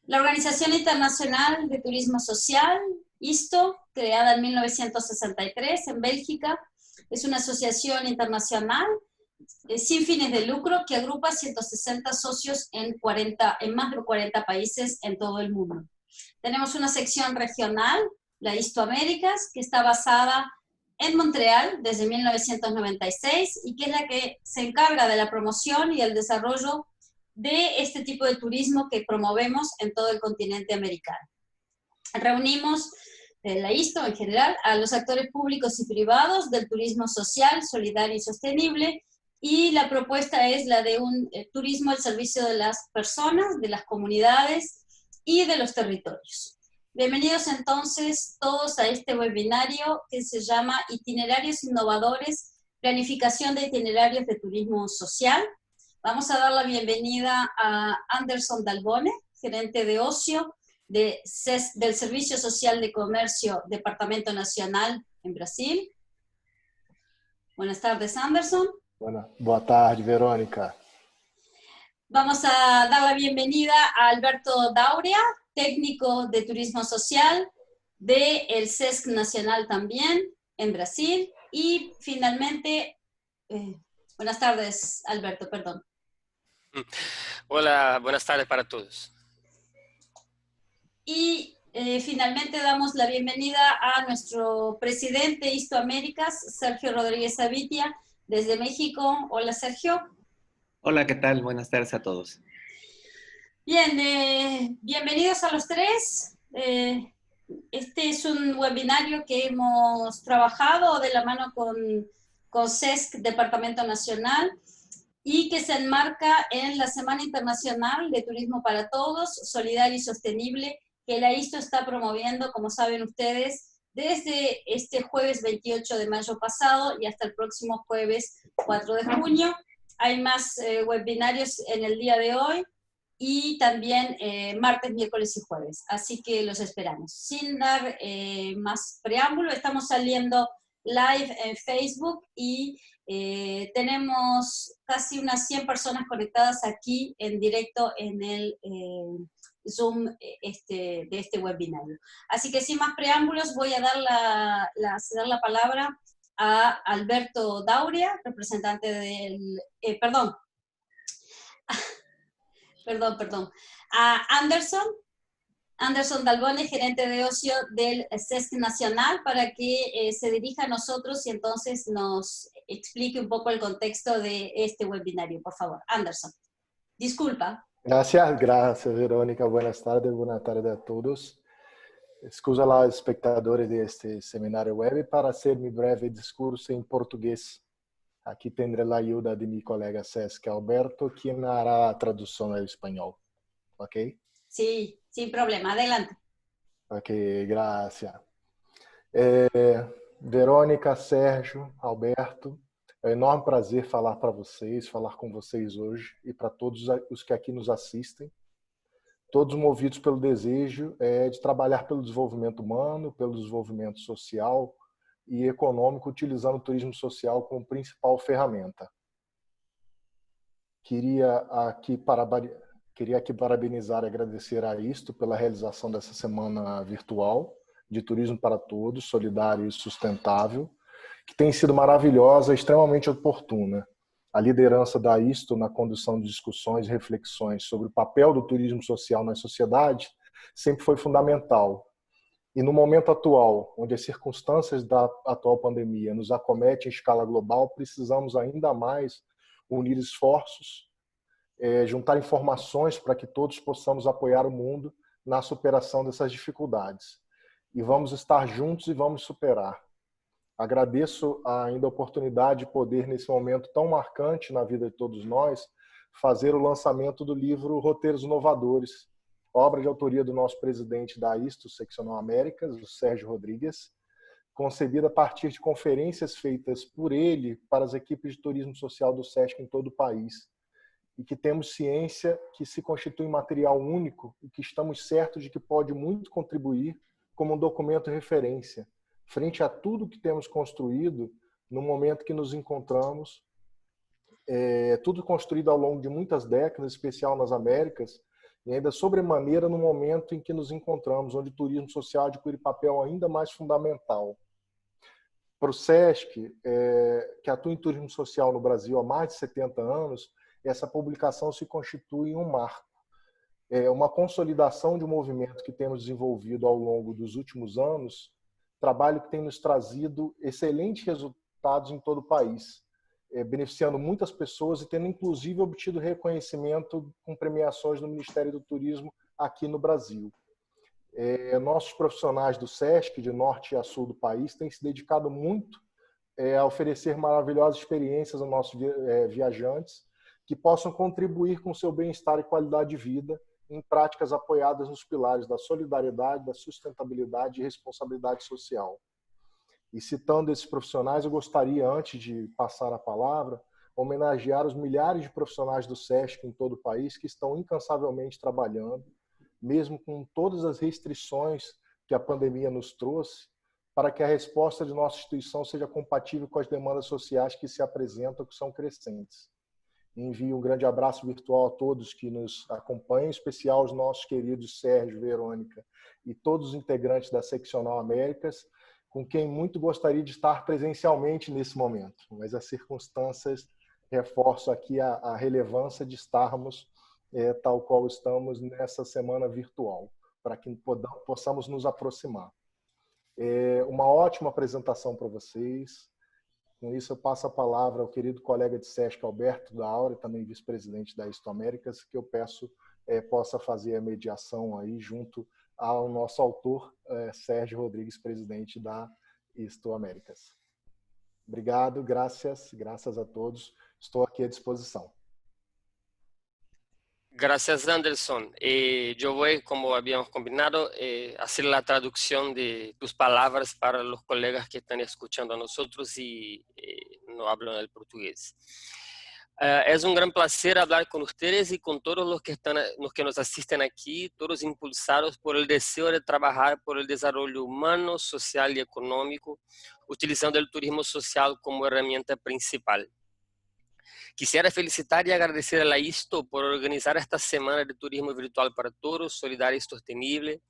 La Organización Internacional de Turismo Social, ISTO, creada en 1963 en Bélgica, es una asociación internacional sin fines de lucro que agrupa 160 socios en más de 40 países en todo el mundo. Tenemos una sección regional, la ISTO Américas, que está basada en Montreal desde 1996 y que es la que se encarga de la promoción y el desarrollo de este tipo de turismo que promovemos en todo el continente americano. Reunimos la ISTO en general a los actores públicos y privados del turismo social, solidario y sostenible, y la propuesta es la de un turismo al servicio de las personas, de las comunidades y de los territorios. Bienvenidos entonces todos a este webinario que se llama Itinerarios Innovadores, Planificación de Itinerarios de Turismo Social. Vamos a dar la bienvenida a Anderson Dalbone, gerente de ocio del Servicio Social de Comercio, Departamento Nacional en Brasil. Buenas tardes, Anderson. Boa tarde, Verônica. Vamos a dar la bienvenida a Alberto Daurea, técnico de turismo social del SESC Nacional también en Brasil. Y finalmente, buenas tardes, Alberto, perdón. Hola, buenas tardes para todos. Y finalmente damos la bienvenida a nuestro presidente ISTO Américas, Sergio Rodríguez Avitia, desde México. Hola, Sergio. Hola, ¿qué tal? Buenas tardes a todos. Bien, bienvenidos a los tres. Este es un webinario que hemos trabajado de la mano con SESC, Departamento Nacional, y que se enmarca en la Semana Internacional de Turismo para Todos, Solidario y Sostenible, que la ISTO está promoviendo, como saben ustedes, desde este jueves 28 de mayo pasado y hasta el próximo jueves 4 de junio. Hay más webinarios en el día de hoy y también martes, miércoles y jueves. Así que los esperamos. Sin dar más preámbulo, estamos saliendo live en Facebook y tenemos casi unas 100 personas conectadas aquí en directo en el Zoom de este webinario. Así que sin más preámbulos voy a dar la palabra a Alberto Daurea, representante del... perdón, a Anderson Dalbone, gerente de ocio del SESC Nacional, para que se dirija a nosotros y entonces nos explique un poco el contexto de este webinario, por favor. Anderson, disculpa. Gracias, Verônica. Buenas tardes a todos. Escusa lá os espectadores deste seminário web para ser meu breve discurso em português. Aqui tendré a ajuda de meu colega Sesc Alberto, quem hará a tradução ao espanhol. ¿Ok? Sí, sin problema. Adelante. Ok, gracias. Verônica, Sérgio, Alberto, é um enorme prazer falar com vocês hoje e para todos os que aqui nos assistem, todos movidos pelo desejo de trabalhar pelo desenvolvimento humano, pelo desenvolvimento social e econômico, utilizando o turismo social como principal ferramenta. Queria aqui parabenizar e agradecer a ISTO pela realização dessa semana virtual de turismo para todos, solidário e sustentável, que tem sido maravilhosa e extremamente oportuna. A liderança da ISTO na condução de discussões e reflexões sobre o papel do turismo social na sociedade sempre foi fundamental. E no momento atual, onde as circunstâncias da atual pandemia nos acometem em escala global, precisamos ainda mais unir esforços, juntar informações para que todos possamos apoiar o mundo na superação dessas dificuldades. E vamos estar juntos e vamos superar. Agradeço ainda a oportunidade de poder, nesse momento tão marcante na vida de todos nós, fazer o lançamento do livro Roteiros Inovadores, obra de autoria do nosso presidente da ISTO Seccional Américas, o Sérgio Rodrigues, concebida a partir de conferências feitas por ele para as equipes de turismo social do SESC em todo o país, e que temos ciência que se constitui um material único e que estamos certos de que pode muito contribuir como um documento de referência, frente a tudo que temos construído no momento que nos encontramos, tudo construído ao longo de muitas décadas, em especial nas Américas, e ainda sobremaneira no momento em que nos encontramos, onde o turismo social adquire papel ainda mais fundamental. Para o SESC, que atua em turismo social no Brasil há mais de 70 anos, essa publicação se constitui um marco. É uma consolidação de um movimento que temos desenvolvido ao longo dos últimos anos, trabalho que tem nos trazido excelentes resultados em todo o país, beneficiando muitas pessoas e tendo inclusive obtido reconhecimento com premiações do Ministério do Turismo aqui no Brasil. Nossos profissionais do SESC, de norte a sul do país, têm se dedicado muito a oferecer maravilhosas experiências aos nossos viajantes que possam contribuir com seu bem-estar e qualidade de vida em práticas apoiadas nos pilares da solidariedade, da sustentabilidade e responsabilidade social. E citando esses profissionais, eu gostaria, antes de passar a palavra, homenagear os milhares de profissionais do SESC em todo o país que estão incansavelmente trabalhando, mesmo com todas as restrições que a pandemia nos trouxe, para que a resposta de nossa instituição seja compatível com as demandas sociais que se apresentam, que são crescentes. Envio um grande abraço virtual a todos que nos acompanham, em especial aos nossos queridos Sérgio, Verônica e todos os integrantes da Seccional Américas, com quem muito gostaria de estar presencialmente nesse momento, mas as circunstâncias reforçam aqui a relevância de estarmos tal qual estamos nessa semana virtual, para que possamos nos aproximar. Uma ótima apresentação para vocês. Com isso, eu passo a palavra ao querido colega de SESC, Alberto da Aura, também vice-presidente da Isto Américas, que eu peço possa fazer a mediação aí junto ao nosso autor, Sérgio Rodrigues, presidente da Isto Américas. Obrigado, graças a todos. Estou aqui à disposição. Gracias, Anderson. Yo voy, como habíamos combinado, hacer la traducción de tus palabras para los colegas que están escuchando a nosotros y no hablan el portugués. Es un gran placer hablar con ustedes y con todos los que nos asisten aquí, todos impulsados por el deseo de trabajar por el desarrollo humano, social y económico, utilizando el turismo social como herramienta principal. Quisiera felicitar y agradecer a la ISTO por organizar esta semana de turismo virtual para todos, solidaria y sostenible,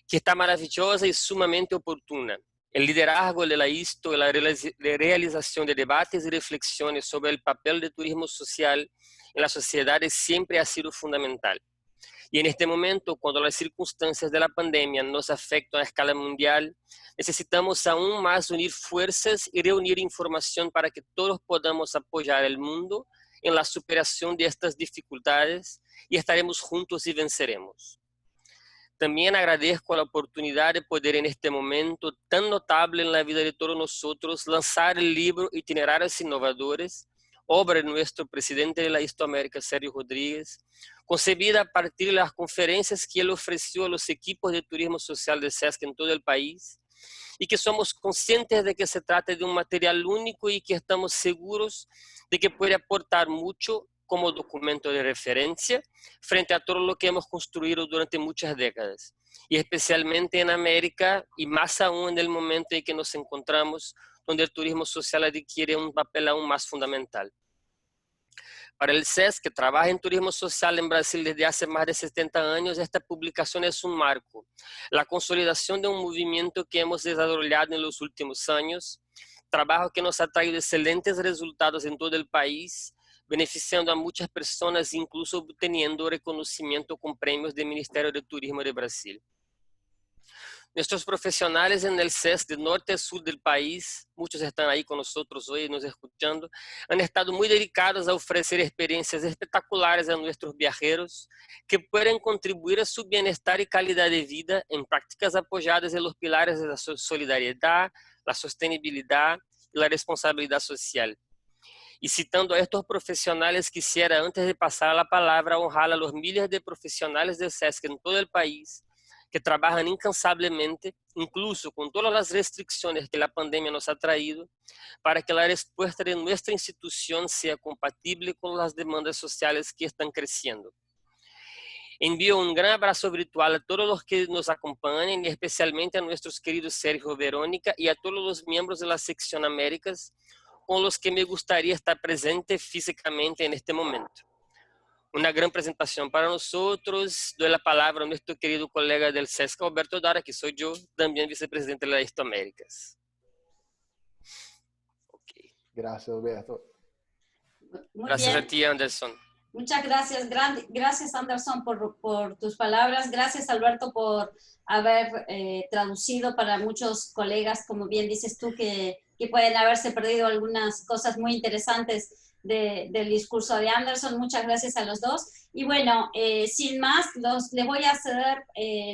que está maravillosa y sumamente oportuna. El liderazgo de la ISTO y la realización de debates y reflexiones sobre el papel del turismo social en la sociedad siempre ha sido fundamental. Y en este momento, cuando las circunstancias de la pandemia nos afectan a escala mundial, necesitamos aún más unir fuerzas y reunir información para que todos podamos apoyar al mundo en la superación de estas dificultades y estaremos juntos y venceremos. También agradezco la oportunidad de poder en este momento tan notable en la vida de todos nosotros lanzar el libro Itinerarios Innovadores, obra de nuestro presidente de la Isto Américas, Sérgio Rodrigues, concebida a partir de las conferencias que él ofreció a los equipos de turismo social de SESC en todo el país, y que somos conscientes de que se trata de un material único y que estamos seguros de que puede aportar mucho como documento de referencia frente a todo lo que hemos construido durante muchas décadas, y especialmente en América y más aún en el momento en que nos encontramos, donde el turismo social adquiere un papel aún más fundamental. Para el SESC, que trabaja en turismo social en Brasil desde hace más de 70 años, esta publicación es un marco, la consolidación de un movimiento que hemos desarrollado en los últimos años, trabajo que nos ha traído excelentes resultados en todo el país, beneficiando a muchas personas, incluso obteniendo reconocimiento con premios del Ministerio de Turismo de Brasil. Nuestros profesionales en el SESC de norte a sur del país, muchos están ahí con nosotros hoy nos escuchando, han estado muy dedicados a ofrecer experiencias espectaculares a nuestros viajeros que pueden contribuir a su bienestar y calidad de vida en prácticas apoyadas en los pilares de la solidaridad, la sostenibilidad y la responsabilidad social. Y citando a estos profesionales, quisiera, antes de pasar la palabra, honrar a los miles de profesionales del SESC en todo el país que trabajan incansablemente, incluso con todas las restricciones que la pandemia nos ha traído, para que la respuesta de nuestra institución sea compatible con las demandas sociales que están creciendo. Envío un gran abrazo virtual a todos los que nos acompañan y especialmente a nuestros queridos Sergio, Verónica y a todos los miembros de la Sección Américas con los que me gustaría estar presente físicamente en este momento. una gran presentación para nosotros. Doy la palabra a nuestro querido colega del SESC, Alberto Dara, que soy yo, también vicepresidente de la Histoaméricas. Okay. Gracias, Alberto. Muy Gracias bien. a ti, Anderson. Muchas gracias, gracias Anderson por tus palabras, gracias Alberto por haber traducido para muchos colegas, como bien dices tú, que pueden haberse perdido algunas cosas muy interesantes del discurso de Anderson. Muchas gracias a los dos. Y bueno, sin más, les voy a ceder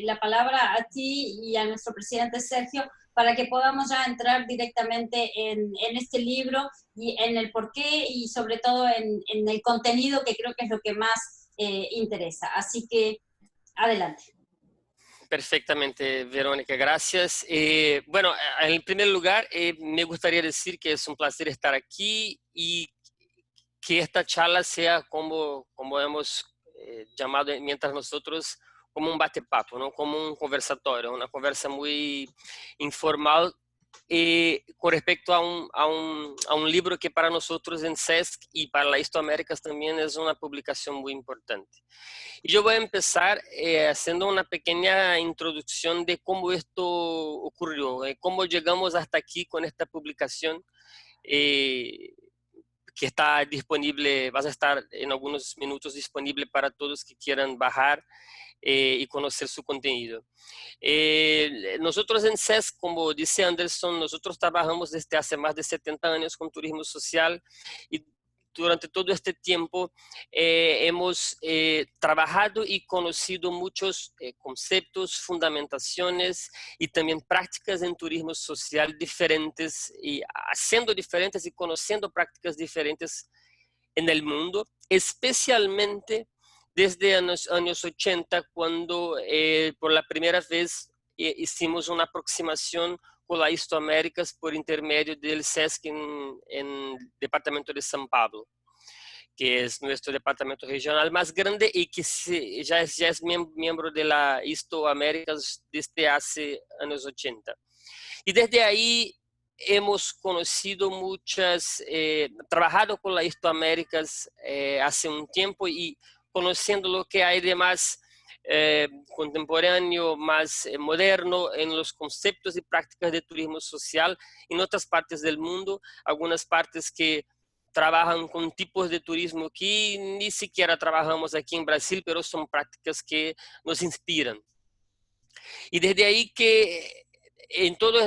la palabra a ti y a nuestro presidente Sergio para que podamos ya entrar directamente en este libro y en el porqué y sobre todo en el contenido, que creo que es lo que más interesa. Así que, adelante. Perfectamente, Verónica, gracias. Bueno, en primer lugar, me gustaría decir que es un placer estar aquí y que esta charla sea como hemos llamado mientras nosotros, como un bate-papo, ¿no? Como un conversatorio, una conversa muy informal con respecto a un libro que para nosotros en SESC y para la Histoaméricas también es una publicación muy importante. Y yo voy a empezar haciendo una pequeña introducción de cómo esto ocurrió, cómo llegamos hasta aquí con esta publicación que está disponible, va a estar en algunos minutos disponible para todos que quieran bajar y conocer su contenido. Nosotros en SESC, como dice Anderson, nosotros trabajamos desde hace más de 70 años con turismo social y durante todo este tiempo hemos trabajado y conocido muchos conceptos, fundamentaciones y también prácticas en turismo social diferentes y haciendo diferentes y conociendo prácticas diferentes en el mundo, especialmente desde los años 80, cuando por la primera vez hicimos una aproximación con la Histoaméricas por intermedio del SESC en el departamento de São Paulo, que es nuestro departamento regional más grande y que ya es miembro de la Histoaméricas desde hace años 80. Y desde ahí hemos conocido trabajado con la Histoaméricas hace un tiempo y conociendo lo que hay de más contemporáneo, más moderno en los conceptos y prácticas de turismo social en otras partes del mundo, algunas partes que trabajan con tipos de turismo que ni siquiera trabajamos aquí en Brasil, pero son prácticas que nos inspiran. Y desde ahí que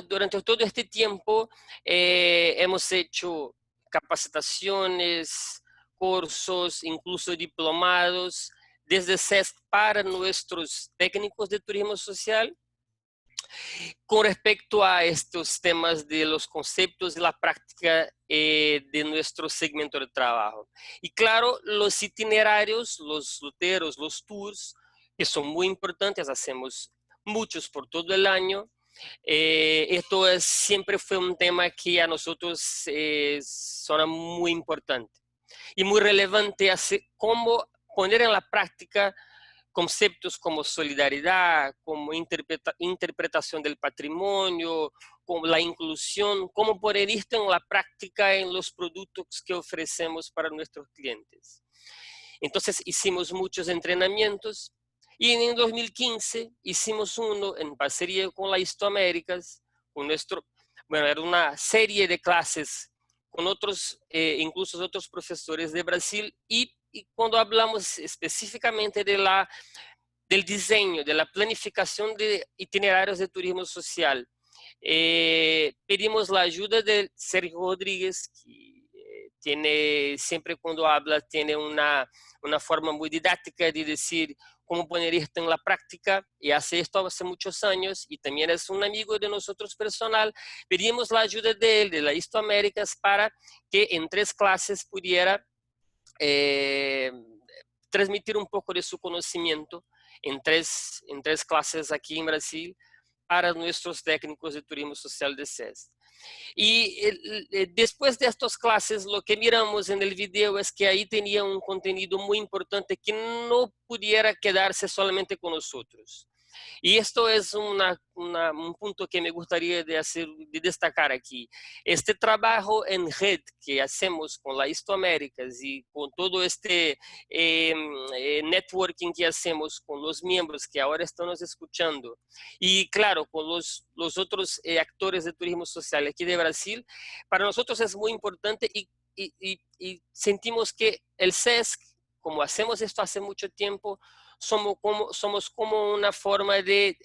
durante todo este tiempo hemos hecho capacitaciones, cursos, incluso diplomados, desde SESC para nuestros técnicos de turismo social, con respecto a estos temas de los conceptos y la práctica de nuestro segmento de trabajo. Y claro, los itinerarios, los ruteros, los tours, que son muy importantes, hacemos muchos por todo el año. Esto siempre fue un tema que a nosotros suena muy importante y muy relevante, cómo poner en la práctica conceptos como solidaridad, como interpretación del patrimonio, como la inclusión, cómo poner esto en la práctica en los productos que ofrecemos para nuestros clientes. Entonces hicimos muchos entrenamientos y en el 2015 hicimos uno en parcería con la Histoaméricas, era una serie de clases con otros, incluso otros profesores de Brasil y cuando hablamos específicamente del diseño, de la planificación de itinerarios de turismo social, pedimos la ayuda de Sergio Rodríguez, que siempre cuando habla tiene una forma muy didáctica de decir cómo poner esto en la práctica, y hace esto hace muchos años, y también es un amigo de nosotros personal. Pedimos la ayuda de él, de la Histoaméricas, para que en 3 clases pudiera transmitir un poco de su conocimiento en tres clases aquí en Brasil para nuestros técnicos de turismo social de SESC. Y después de estas clases, lo que miramos en el video es que ahí tenía un contenido muy importante que no pudiera quedarse solamente con nosotros. Y esto es un punto que me gustaría de destacar aquí. Este trabajo en red que hacemos con la Histoaméricas y con todo este networking que hacemos con los miembros que ahora están nos escuchando, y claro, con los otros actores de turismo social aquí de Brasil, para nosotros es muy importante y sentimos que el SESC, como hacemos esto hace mucho tiempo, somos como una forma de,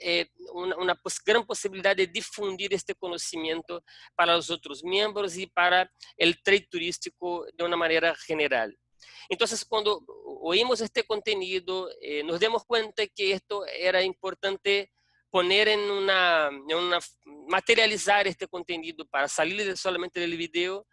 una gran posibilidad de difundir este conocimiento para los otros miembros y para el trade turístico de una manera general. Entonces, cuando oímos este contenido, nos damos cuenta que esto era importante poner materializar este contenido para salir solamente del video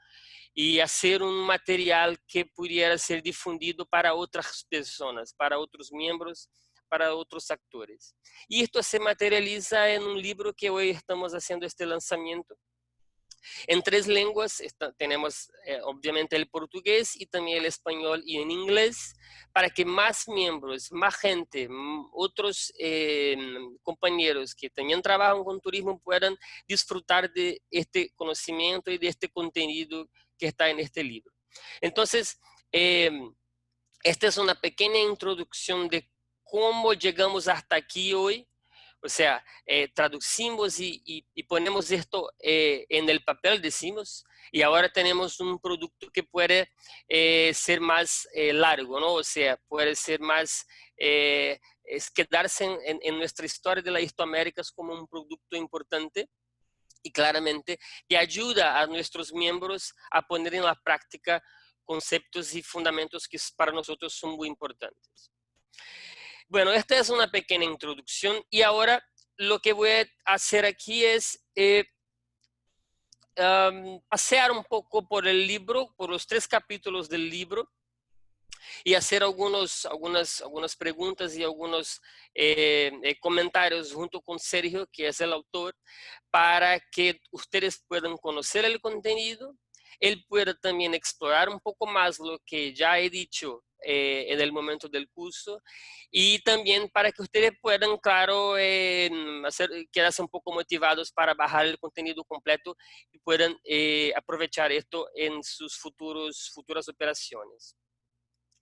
y hacer un material que pudiera ser difundido para otras personas, para otros miembros, para otros actores. Y esto se materializa en un libro que hoy estamos haciendo este lanzamiento. En 3 lenguas tenemos obviamente el portugués y también el español y en inglés, para que más miembros, más gente, otros compañeros que también trabajan con turismo puedan disfrutar de este conocimiento y de este contenido que está en este libro. Entonces, esta es una pequeña introducción de cómo llegamos hasta aquí hoy. O sea, traducimos y ponemos esto en el papel, decimos, y ahora tenemos un producto que puede ser más largo, ¿no? O sea, puede ser más, es quedarse en nuestra historia de la Histoaméricas como un producto importante y claramente que ayuda a nuestros miembros a poner en la práctica conceptos y fundamentos que para nosotros son muy importantes. Bueno, esta es una pequeña introducción y ahora lo que voy a hacer aquí es pasear un poco por el libro, por los 3 capítulos del libro y hacer algunas preguntas y algunos comentarios junto con Sergio, que es el autor, para que ustedes puedan conocer el contenido. Él pueda también explorar un poco más lo que ya he dicho en el momento del curso y también para que ustedes puedan, claro, quedarse un poco motivados para bajar el contenido completo y puedan aprovechar esto en sus futuras operaciones.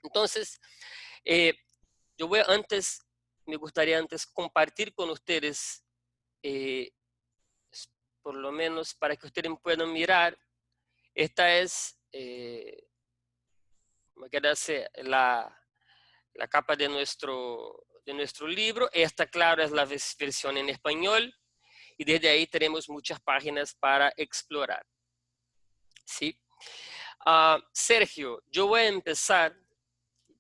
Entonces, me gustaría antes compartir con ustedes, por lo menos para que ustedes puedan mirar. Esta es, me quedase la capa de nuestro libro. Esta, claro, es la versión en español y desde ahí tenemos muchas páginas para explorar. ¿Sí? Sergio, yo voy a empezar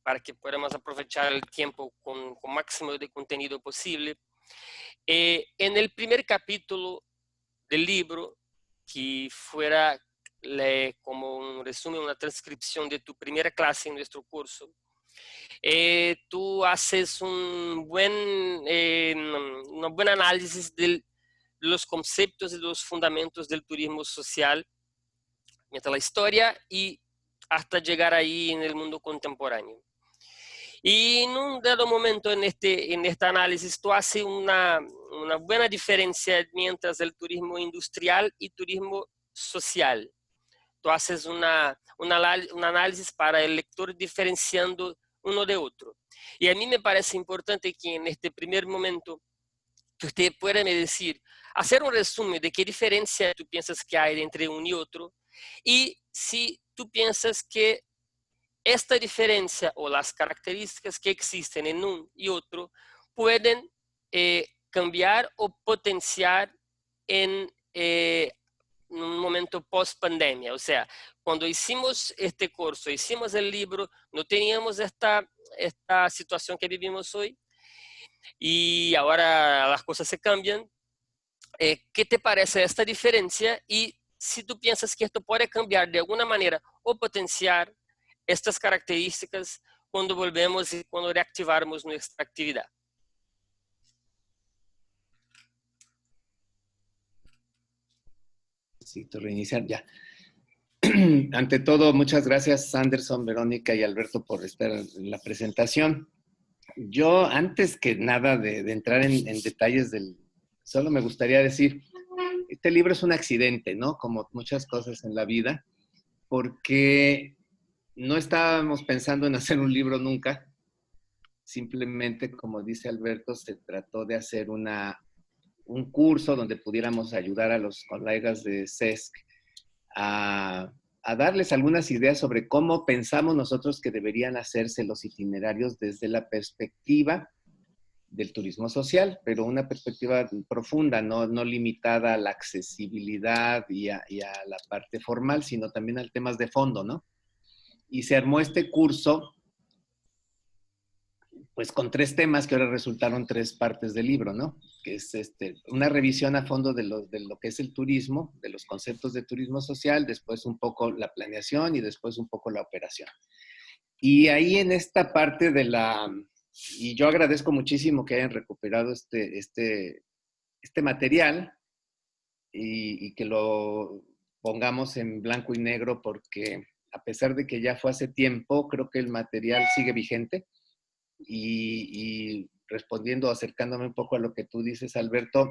para que podamos aprovechar el tiempo con máximo de contenido posible. En el primer capítulo del libro, que fuera como un resumen, una transcripción de tu primera clase en nuestro curso, tú haces un buen análisis de los conceptos y los fundamentos del turismo social, mientras la historia y hasta llegar ahí en el mundo contemporáneo. Y en un dado momento en este análisis tú haces una buena diferencia mientras el turismo industrial y turismo social. Tú haces un análisis para el lector diferenciando uno de otro. Y a mí me parece importante que en este primer momento usted pueda me decir, hacer un resumen de qué diferencia tú piensas que hay entre uno y otro, y si tú piensas que esta diferencia o las características que existen en uno y otro pueden cambiar o potenciar en un momento post-pandemia. O sea, cuando hicimos este curso, hicimos el libro, no teníamos esta situación que vivimos hoy y ahora las cosas se cambian. ¿Qué te parece esta diferencia? Y si tú piensas que esto puede cambiar de alguna manera o potenciar estas características cuando volvemos y cuando reactivamos nuestra actividad. Necesito reiniciar ya. Ante todo, muchas gracias Anderson, Verónica y Alberto por estar en la presentación. Yo, antes que nada de entrar en detalles solo me gustaría decir, este libro es un accidente, ¿no? Como muchas cosas en la vida, porque no estábamos pensando en hacer un libro nunca. Simplemente, como dice Alberto, se trató de hacer un curso donde pudiéramos ayudar a los colegas de CESC a darles algunas ideas sobre cómo pensamos nosotros que deberían hacerse los itinerarios desde la perspectiva del turismo social, pero una perspectiva profunda, no limitada a la accesibilidad y a la parte formal, sino también a temas de fondo, ¿no? Y se armó este curso, pues con 3 temas que ahora resultaron 3 partes del libro, ¿no? Que es una revisión a fondo de lo que es el turismo, de los conceptos de turismo social, después un poco la planeación y después un poco la operación. Y ahí en esta parte y yo agradezco muchísimo que hayan recuperado este material y que lo pongamos en blanco y negro, porque a pesar de que ya fue hace tiempo, creo que el material sigue vigente. Y respondiendo, acercándome un poco a lo que tú dices, Alberto,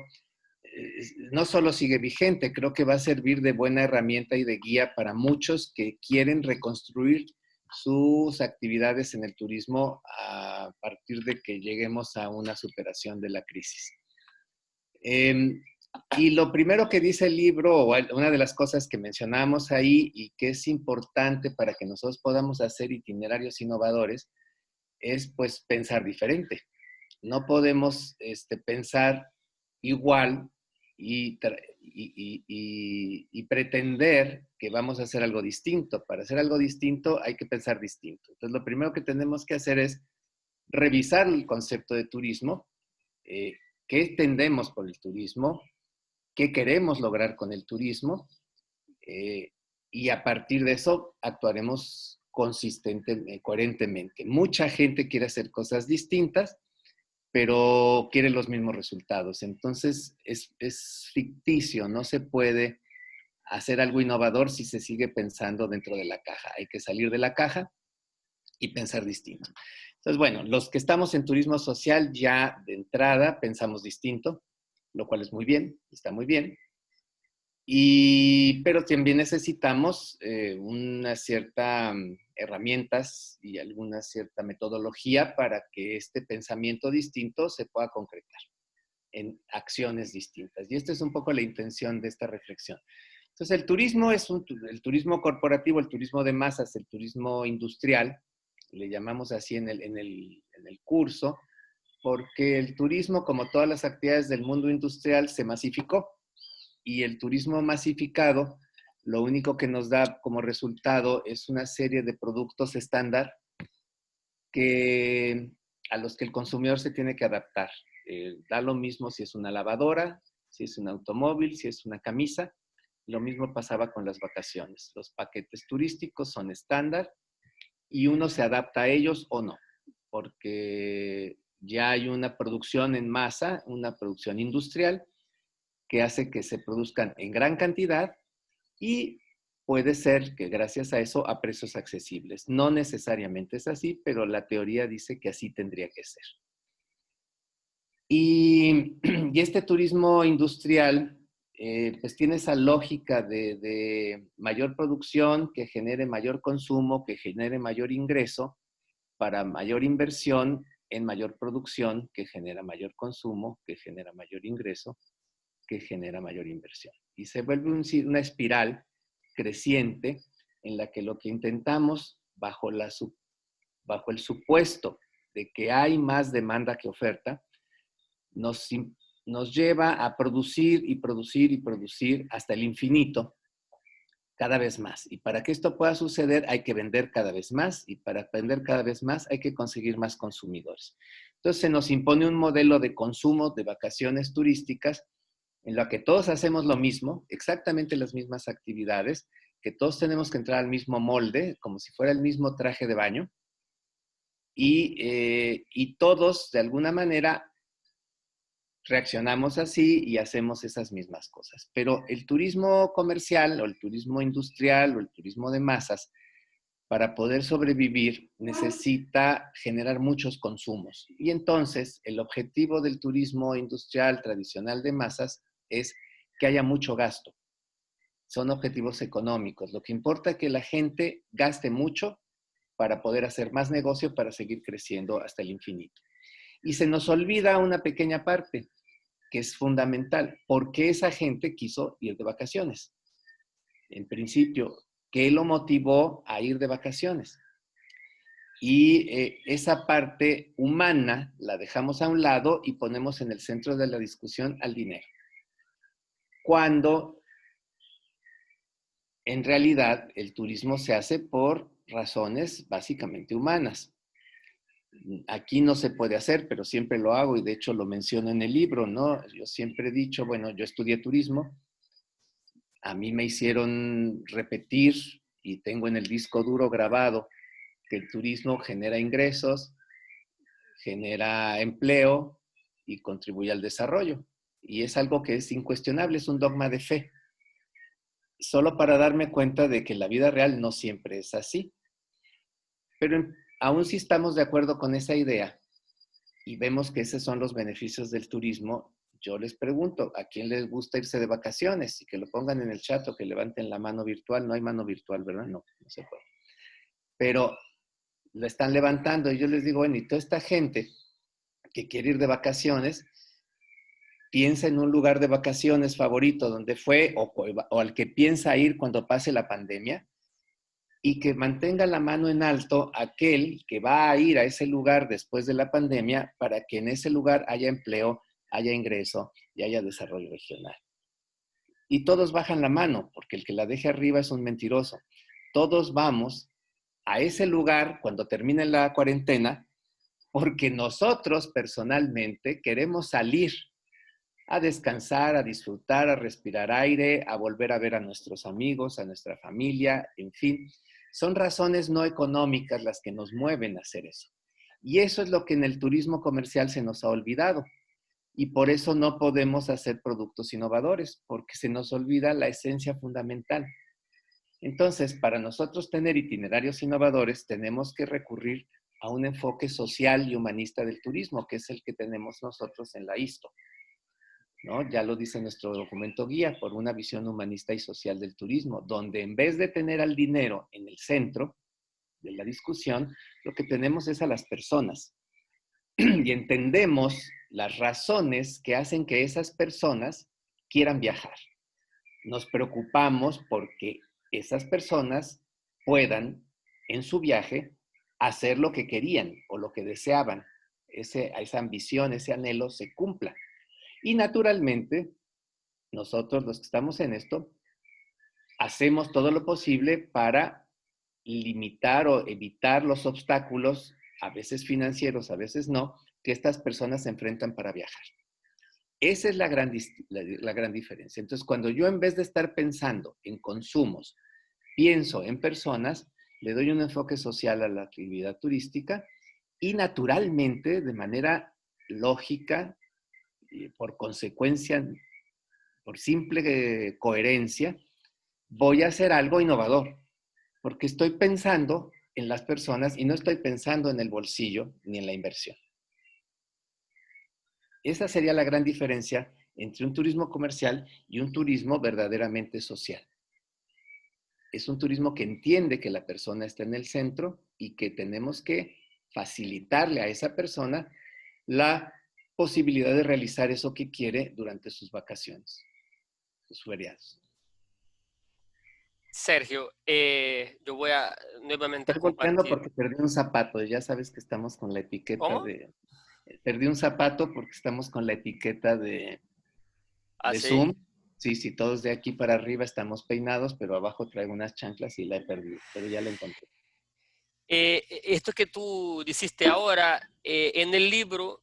no solo sigue vigente, creo que va a servir de buena herramienta y de guía para muchos que quieren reconstruir sus actividades en el turismo a partir de que lleguemos a una superación de la crisis. Y lo primero que dice el libro, o una de las cosas que mencionamos ahí y que es importante para que nosotros podamos hacer itinerarios innovadores, es pues pensar diferente. No podemos pensar igual y pretender que vamos a hacer algo distinto. Para hacer algo distinto hay que pensar distinto. Entonces, lo primero que tenemos que hacer es revisar el concepto de turismo, qué entendemos por el turismo, qué queremos lograr con el turismo, y a partir de eso actuaremos coherentemente. Mucha gente quiere hacer cosas distintas, pero quiere los mismos resultados. Entonces, es ficticio, no se puede hacer algo innovador si se sigue pensando dentro de la caja. Hay que salir de la caja y pensar distinto. Entonces, bueno, los que estamos en turismo social ya de entrada pensamos distinto, lo cual es muy bien, está muy bien. Pero también necesitamos unas ciertas herramientas y alguna cierta metodología para que este pensamiento distinto se pueda concretar en acciones distintas. Y esta es un poco la intención de esta reflexión. Entonces, el turismo es el turismo corporativo, el turismo de masas, el turismo industrial, le llamamos así en el curso, porque el turismo, como todas las actividades del mundo industrial, se masificó. Y el turismo masificado, lo único que nos da como resultado es una serie de productos estándar a los que el consumidor se tiene que adaptar. Da lo mismo si es una lavadora, si es un automóvil, si es una camisa. Lo mismo pasaba con las vacaciones. Los paquetes turísticos son estándar y uno se adapta a ellos o no, porque ya hay una producción en masa, una producción industrial, que hace que se produzcan en gran cantidad y puede ser que gracias a eso a precios accesibles. No necesariamente es así, pero la teoría dice que así tendría que ser. Y este turismo industrial pues tiene esa lógica de mayor producción que genere mayor consumo, que genere mayor ingreso para mayor inversión en mayor producción, que genera mayor consumo, que genera mayor ingreso, que genera mayor inversión. Y se vuelve una espiral creciente en la que lo que intentamos, bajo el supuesto de que hay más demanda que oferta, nos lleva a producir y producir y producir hasta el infinito, cada vez más. Y para que esto pueda suceder hay que vender cada vez más, y para vender cada vez más hay que conseguir más consumidores. Entonces se nos impone un modelo de consumo de vacaciones turísticas en la que todos hacemos lo mismo, exactamente las mismas actividades, que todos tenemos que entrar al mismo molde, como si fuera el mismo traje de baño, y todos, de alguna manera, reaccionamos así y hacemos esas mismas cosas. Pero el turismo comercial, o el turismo industrial, o el turismo de masas, para poder sobrevivir, necesita generar muchos consumos. Y entonces, el objetivo del turismo industrial tradicional de masas es que haya mucho gasto. Son objetivos económicos. Lo que importa es que la gente gaste mucho para poder hacer más negocio, para seguir creciendo hasta el infinito. Y se nos olvida una pequeña parte que es fundamental. ¿Por qué esa gente quiso ir de vacaciones? En principio, ¿qué lo motivó a ir de vacaciones? Y esa parte humana la dejamos a un lado y ponemos en el centro de la discusión al dinero. Cuando en realidad el turismo se hace por razones básicamente humanas. Aquí no se puede hacer, pero siempre lo hago y de hecho lo menciono en el libro, ¿no? Yo siempre he dicho, bueno, yo estudié turismo, a mí me hicieron repetir y tengo en el disco duro grabado que el turismo genera ingresos, genera empleo y contribuye al desarrollo. Y es algo que es incuestionable, es un dogma de fe. Solo para darme cuenta de que la vida real no siempre es así. Pero aún si estamos de acuerdo con esa idea y vemos que esos son los beneficios del turismo, yo les pregunto, ¿a quién les gusta irse de vacaciones? Y que lo pongan en el chat o que levanten la mano virtual. No hay mano virtual, ¿verdad? No, no se puede. Pero lo están levantando y yo les digo, bueno, y toda esta gente que quiere ir de vacaciones, piensa en un lugar de vacaciones favorito donde fue o al que piensa ir cuando pase la pandemia y que mantenga la mano en alto aquel que va a ir a ese lugar después de la pandemia para que en ese lugar haya empleo, haya ingreso y haya desarrollo regional. Y todos bajan la mano, porque el que la deje arriba es un mentiroso. Todos vamos a ese lugar cuando termine la cuarentena porque nosotros personalmente queremos salir a descansar, a disfrutar, a respirar aire, a volver a ver a nuestros amigos, a nuestra familia, en fin. Son razones no económicas las que nos mueven a hacer eso. Y eso es lo que en el turismo comercial se nos ha olvidado. Y por eso no podemos hacer productos innovadores, porque se nos olvida la esencia fundamental. Entonces, para nosotros tener itinerarios innovadores, tenemos que recurrir a un enfoque social y humanista del turismo, que es el que tenemos nosotros en la ISTO, ¿no? Ya lo dice nuestro documento guía, por una visión humanista y social del turismo, donde en vez de tener al dinero en el centro de la discusión, lo que tenemos es a las personas. Y entendemos las razones que hacen que esas personas quieran viajar. Nos preocupamos porque esas personas puedan, en su viaje, hacer lo que querían o lo que deseaban. Esa ambición, ese anhelo se cumpla. Y naturalmente, nosotros los que estamos en esto, hacemos todo lo posible para limitar o evitar los obstáculos, a veces financieros, a veces no, que estas personas se enfrentan para viajar. Esa es la gran diferencia. Entonces, cuando yo en vez de estar pensando en consumos, pienso en personas, le doy un enfoque social a la actividad turística y naturalmente, de manera lógica, por consecuencia, por simple coherencia, voy a hacer algo innovador, porque estoy pensando en las personas y no estoy pensando en el bolsillo ni en la inversión. Esa sería la gran diferencia entre un turismo comercial y un turismo verdaderamente social. Es un turismo que entiende que la persona está en el centro y que tenemos que facilitarle a esa persona la posibilidad de realizar eso que quiere durante sus vacaciones, sus feriados. Sergio, yo voy a nuevamente Estoy golpeando compartir. porque perdí un zapato. Ya sabes que estamos con la etiqueta ¿Cómo? de... Perdí un zapato porque estamos con la etiqueta de Así. Zoom. Sí, sí, todos de aquí para arriba estamos peinados, pero abajo traigo unas chanclas y la he perdido, pero ya la encontré. Esto que tú dijiste ahora, en el libro,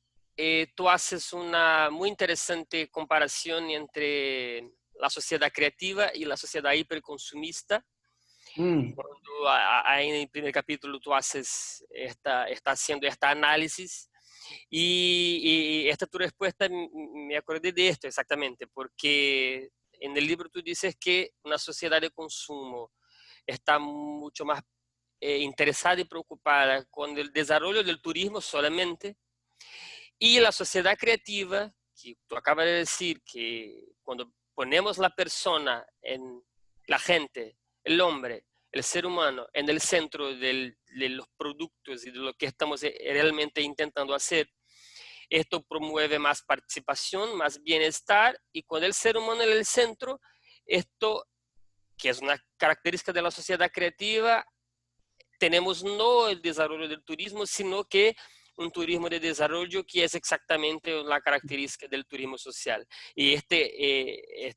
tú haces una muy interesante comparación entre la sociedad creativa y la sociedad hiperconsumista. Cuando ahí en el primer capítulo tú haces está haciendo esta análisis y esta tu respuesta me acordé de esto exactamente, porque en el libro tú dices que una sociedad de consumo está mucho más interesada y preocupada con el desarrollo del turismo solamente, y la sociedad creativa, que tú acabas de decir que cuando ponemos la persona, en la gente, el hombre, el ser humano, en el centro de los productos y de lo que estamos realmente intentando hacer, esto promueve más participación, más bienestar, y con el ser humano en el centro, esto, que es una característica de la sociedad creativa, tenemos no el desarrollo del turismo, sino que un turismo de desarrollo, que es exactamente la característica del turismo social. Y este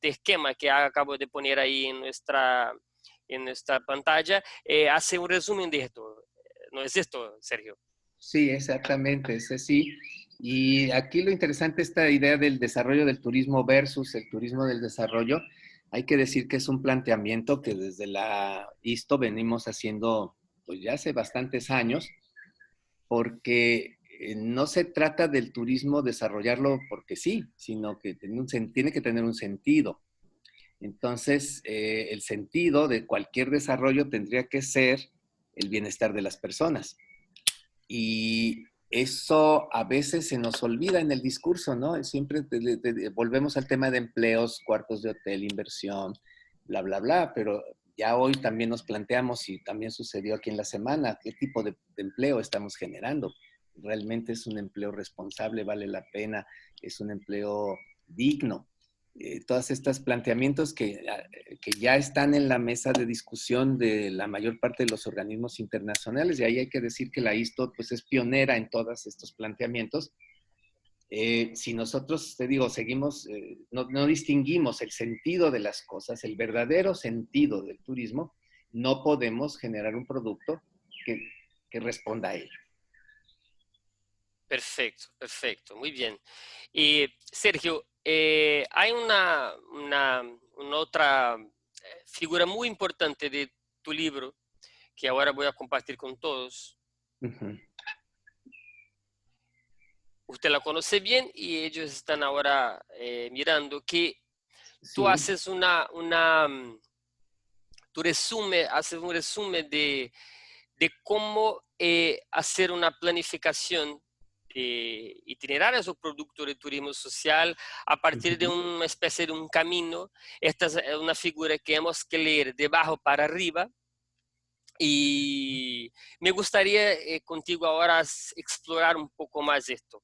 esquema que acabo de poner ahí en nuestra pantalla hace un resumen de esto. ¿No es esto, Sergio? Sí, exactamente, ese sí. Y aquí lo interesante, esta idea del desarrollo del turismo versus el turismo del desarrollo, hay que decir que es un planteamiento que desde la ISTO venimos haciendo pues ya hace bastantes años, porque no se trata del turismo desarrollarlo porque sí, sino que tiene que tener un sentido. Entonces, el sentido de cualquier desarrollo tendría que ser el bienestar de las personas. Y eso a veces se nos olvida en el discurso, ¿no? Siempre volvemos al tema de empleos, cuartos de hotel, inversión, bla, bla, bla, pero ya hoy también nos planteamos, y también sucedió aquí en la semana, qué tipo de empleo estamos generando. ¿Realmente es un empleo responsable, vale la pena? ¿Es un empleo digno? Todos estos planteamientos que ya están en la mesa de discusión de la mayor parte de los organismos internacionales, y ahí hay que decir que la ISTO pues, es pionera en todos estos planteamientos. Si nosotros, te digo, seguimos, no distinguimos el sentido de las cosas, el verdadero sentido del turismo, no podemos generar un producto que responda a ello. Perfecto, perfecto, muy bien. Y Sergio, hay una otra figura muy importante de tu libro que ahora voy a compartir con todos. Uh-huh. Usted la conoce bien y ellos están ahora mirando que tú Sí. haces haces un resumen de cómo hacer una planificación de itinerarios o productos de turismo social a partir de una especie de un camino. Esta es una figura que hemos que leer de abajo para arriba. Y me gustaría contigo ahora explorar un poco más esto.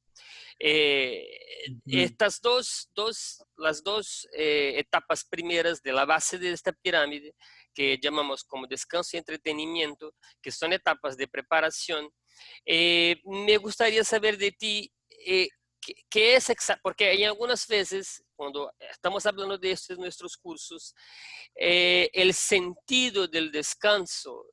Las dos etapas primeras de la base de esta pirámide, que llamamos como descanso y entretenimiento, que son etapas de preparación, me gustaría saber de ti qué es exacto, porque hay algunas veces, cuando estamos hablando de esto en nuestros cursos, el sentido del descanso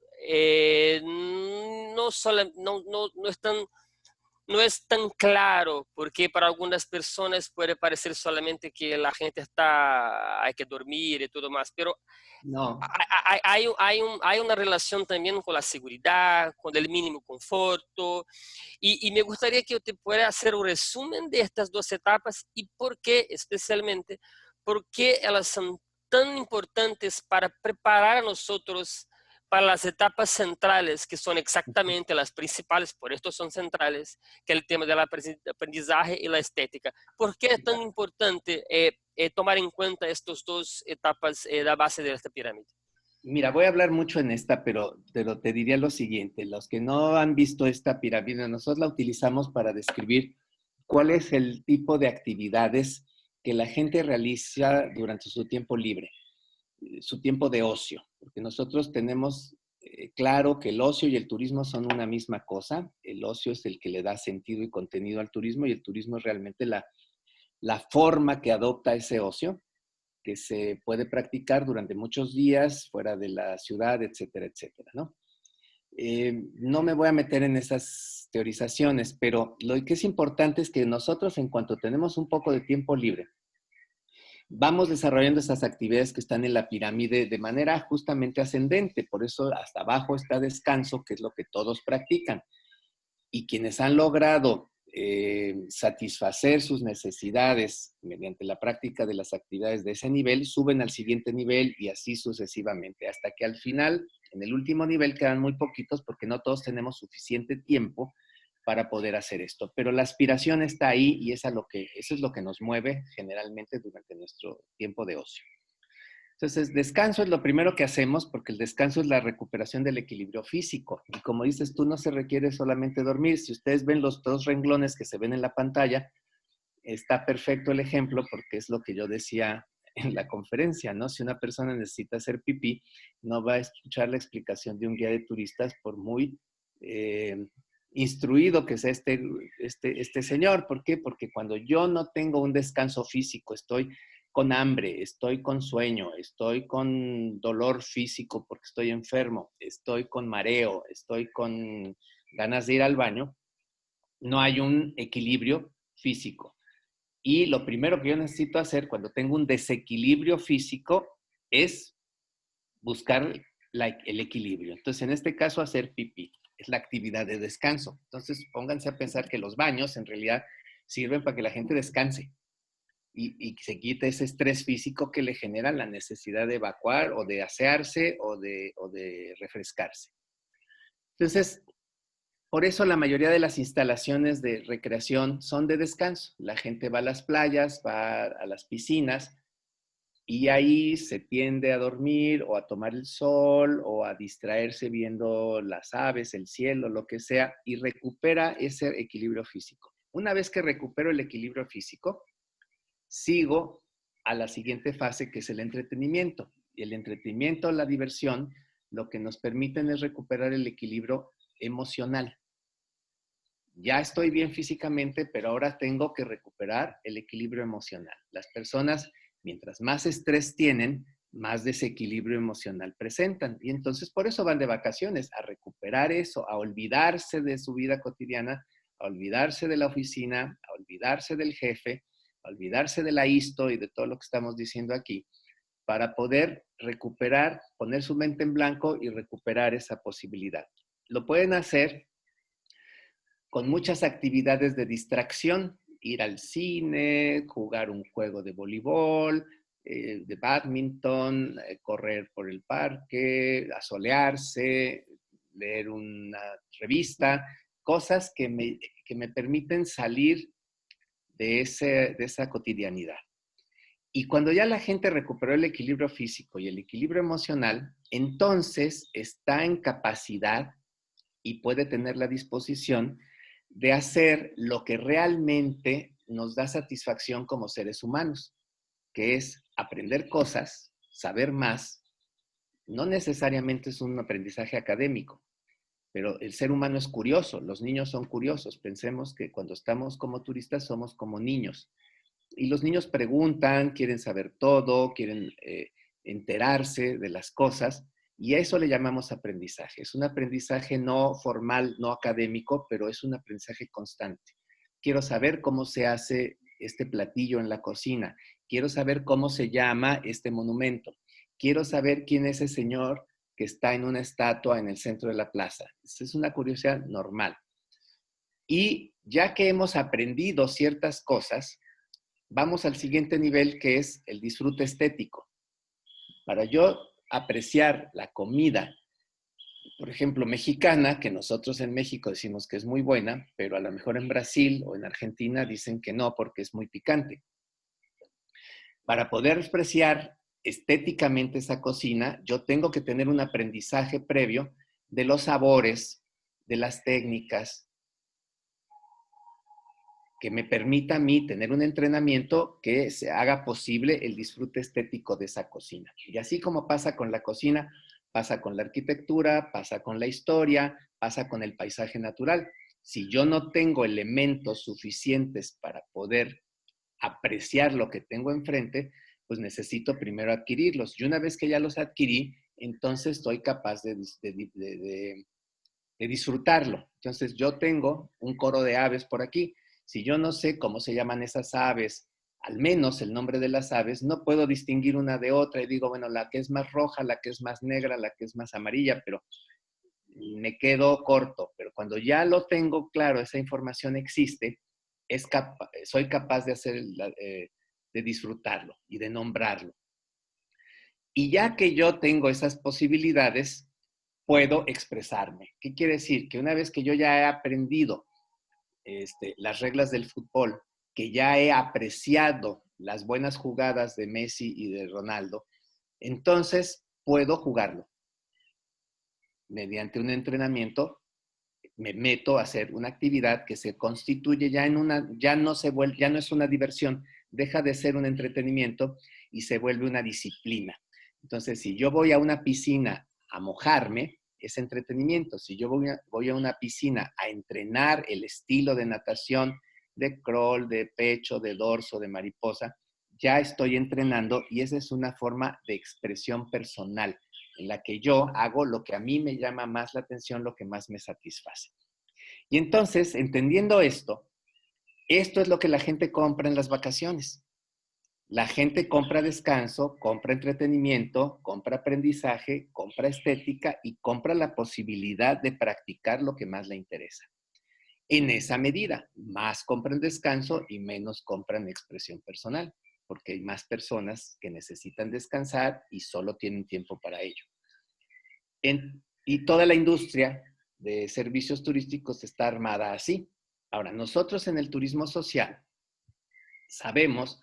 no es tan claro, porque para algunas personas puede parecer solamente que la gente hay que dormir y todo más, pero no. hay una relación también con la seguridad, con el mínimo conforto, y me gustaría que usted pueda hacer un resumen de estas dos etapas y por qué, especialmente, por qué elas son tan importantes para preparar a nosotros para las etapas centrales, que son exactamente las principales, por esto son centrales, que es el tema del aprendizaje y la estética. ¿Por qué es tan importante tomar en cuenta estas dos etapas de la base de esta pirámide? Mira, voy a hablar mucho en esta, pero te diría lo siguiente. Los que no han visto esta pirámide, nosotros la utilizamos para describir cuál es el tipo de actividades que la gente realiza durante su tiempo libre, su tiempo de ocio. Porque nosotros tenemos claro que el ocio y el turismo son una misma cosa. El ocio es el que le da sentido y contenido al turismo, y el turismo es realmente la forma que adopta ese ocio, que se puede practicar durante muchos días fuera de la ciudad, etcétera, etcétera, ¿no? No me voy a meter en esas teorizaciones, pero lo que es importante es que nosotros, en cuanto tenemos un poco de tiempo libre, vamos desarrollando esas actividades que están en la pirámide de manera justamente ascendente. Por eso hasta abajo está descanso, que es lo que todos practican. Y quienes han logrado satisfacer sus necesidades mediante la práctica de las actividades de ese nivel, suben al siguiente nivel y así sucesivamente, hasta que al final En el último nivel quedan muy poquitos porque no todos tenemos suficiente tiempo para poder hacer esto. Pero la aspiración está ahí y eso es lo que nos mueve generalmente durante nuestro tiempo de ocio. Entonces, descanso es lo primero que hacemos porque el descanso es la recuperación del equilibrio físico. Y como dices tú, no se requiere solamente dormir. Si ustedes ven los 2 renglones que se ven en la pantalla, está perfecto el ejemplo porque es lo que yo decía en la conferencia, ¿no? Si una persona necesita hacer pipí, no va a escuchar la explicación de un guía de turistas por muy instruido que sea este señor. ¿Por qué? Porque cuando yo no tengo un descanso físico, estoy con hambre, estoy con sueño, estoy con dolor físico porque estoy enfermo, estoy con mareo, estoy con ganas de ir al baño, no hay un equilibrio físico. Y lo primero que yo necesito hacer cuando tengo un desequilibrio físico es buscar el equilibrio. Entonces, en este caso, hacer pipí es la actividad de descanso. Entonces, pónganse a pensar que los baños en realidad sirven para que la gente descanse y se quite ese estrés físico que le genera la necesidad de evacuar o de asearse o de refrescarse. Entonces, por eso la mayoría de las instalaciones de recreación son de descanso. La gente va a las playas, va a las piscinas y ahí se tiende a dormir o a tomar el sol o a distraerse viendo las aves, el cielo, lo que sea, y recupera ese equilibrio físico. Una vez que recupero el equilibrio físico, sigo a la siguiente fase, que es el entretenimiento. Y el entretenimiento, la diversión, lo que nos permiten es recuperar el equilibrio emocional. Ya estoy bien físicamente, pero ahora tengo que recuperar el equilibrio emocional. Las personas, mientras más estrés tienen, más desequilibrio emocional presentan. Y entonces por eso van de vacaciones, a recuperar eso, a olvidarse de su vida cotidiana, a olvidarse de la oficina, a olvidarse del jefe, a olvidarse de la histo y de todo lo que estamos diciendo aquí, para poder recuperar, poner su mente en blanco y recuperar esa posibilidad. Lo pueden hacer con muchas actividades de distracción, ir al cine, jugar un juego de voleibol, de bádminton, correr por el parque, asolearse, leer una revista, cosas que me permiten salir de esa cotidianidad. Y cuando ya la gente recuperó el equilibrio físico y el equilibrio emocional, entonces está en capacidad y puede tener la disposición de hacer lo que realmente nos da satisfacción como seres humanos, que es aprender cosas, saber más. No necesariamente es un aprendizaje académico, pero el ser humano es curioso, los niños son curiosos. Pensemos que cuando estamos como turistas somos como niños. Y los niños preguntan, quieren saber todo, quieren enterarse de las cosas. Y a eso le llamamos aprendizaje. Es un aprendizaje no formal, no académico, pero es un aprendizaje constante. Quiero saber cómo se hace este platillo en la cocina. Quiero saber cómo se llama este monumento. Quiero saber quién es ese señor que está en una estatua en el centro de la plaza. Esa es una curiosidad normal. Y ya que hemos aprendido ciertas cosas, vamos al siguiente nivel, que es el disfrute estético. Para yo apreciar la comida, por ejemplo, mexicana, que nosotros en México decimos que es muy buena, pero a lo mejor en Brasil o en Argentina dicen que no porque es muy picante. Para poder apreciar estéticamente esa cocina, yo tengo que tener un aprendizaje previo de los sabores, de las técnicas, que me permita a mí tener un entrenamiento que se haga posible el disfrute estético de esa cocina. Y así como pasa con la cocina, pasa con la arquitectura, pasa con la historia, pasa con el paisaje natural. Si yo no tengo elementos suficientes para poder apreciar lo que tengo enfrente, pues necesito primero adquirirlos. Y una vez que ya los adquirí, entonces estoy capaz de disfrutarlo. Entonces yo tengo un coro de aves por aquí. Si yo no sé cómo se llaman esas aves, al menos el nombre de las aves, no puedo distinguir una de otra y digo, bueno, la que es más roja, la que es más negra, la que es más amarilla, pero me quedo corto. Pero cuando ya lo tengo claro, esa información existe, soy capaz de disfrutarlo y de nombrarlo. Y ya que yo tengo esas posibilidades, puedo expresarme. ¿Qué quiere decir? Que una vez que yo ya he aprendido las reglas del fútbol, que ya he apreciado las buenas jugadas de Messi y de Ronaldo, entonces puedo jugarlo. Mediante un entrenamiento me meto a hacer una actividad que se constituye ya en ya no es una diversión, deja de ser un entretenimiento y se vuelve una disciplina. Entonces, si yo voy a una piscina a mojarme, es entretenimiento. Si yo voy a una piscina a entrenar el estilo de natación, de crawl, de pecho, de dorso, de mariposa, ya estoy entrenando y esa es una forma de expresión personal en la que yo hago lo que a mí me llama más la atención, lo que más me satisface. Y entonces, entendiendo esto es lo que la gente compra en las vacaciones. La gente compra descanso, compra entretenimiento, compra aprendizaje, compra estética y compra la posibilidad de practicar lo que más le interesa. En esa medida, más compran descanso y menos compran expresión personal, porque hay más personas que necesitan descansar y solo tienen tiempo para ello. Y toda la industria de servicios turísticos está armada así. Ahora, nosotros en el turismo social sabemos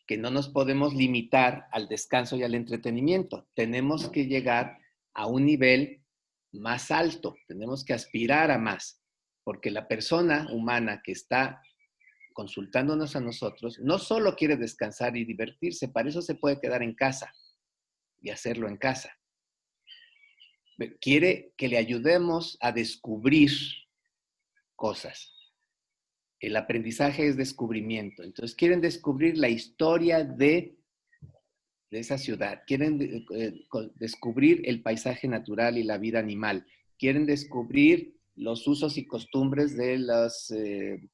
que no nos podemos limitar al descanso y al entretenimiento. Tenemos que llegar a un nivel más alto, tenemos que aspirar a más, porque la persona humana que está consultándonos a nosotros no solo quiere descansar y divertirse, para eso se puede quedar en casa y hacerlo en casa. Quiere que le ayudemos a descubrir cosas. El aprendizaje es descubrimiento. Entonces, quieren descubrir la historia de esa ciudad. Quieren descubrir el paisaje natural y la vida animal. Quieren descubrir los usos y costumbres de los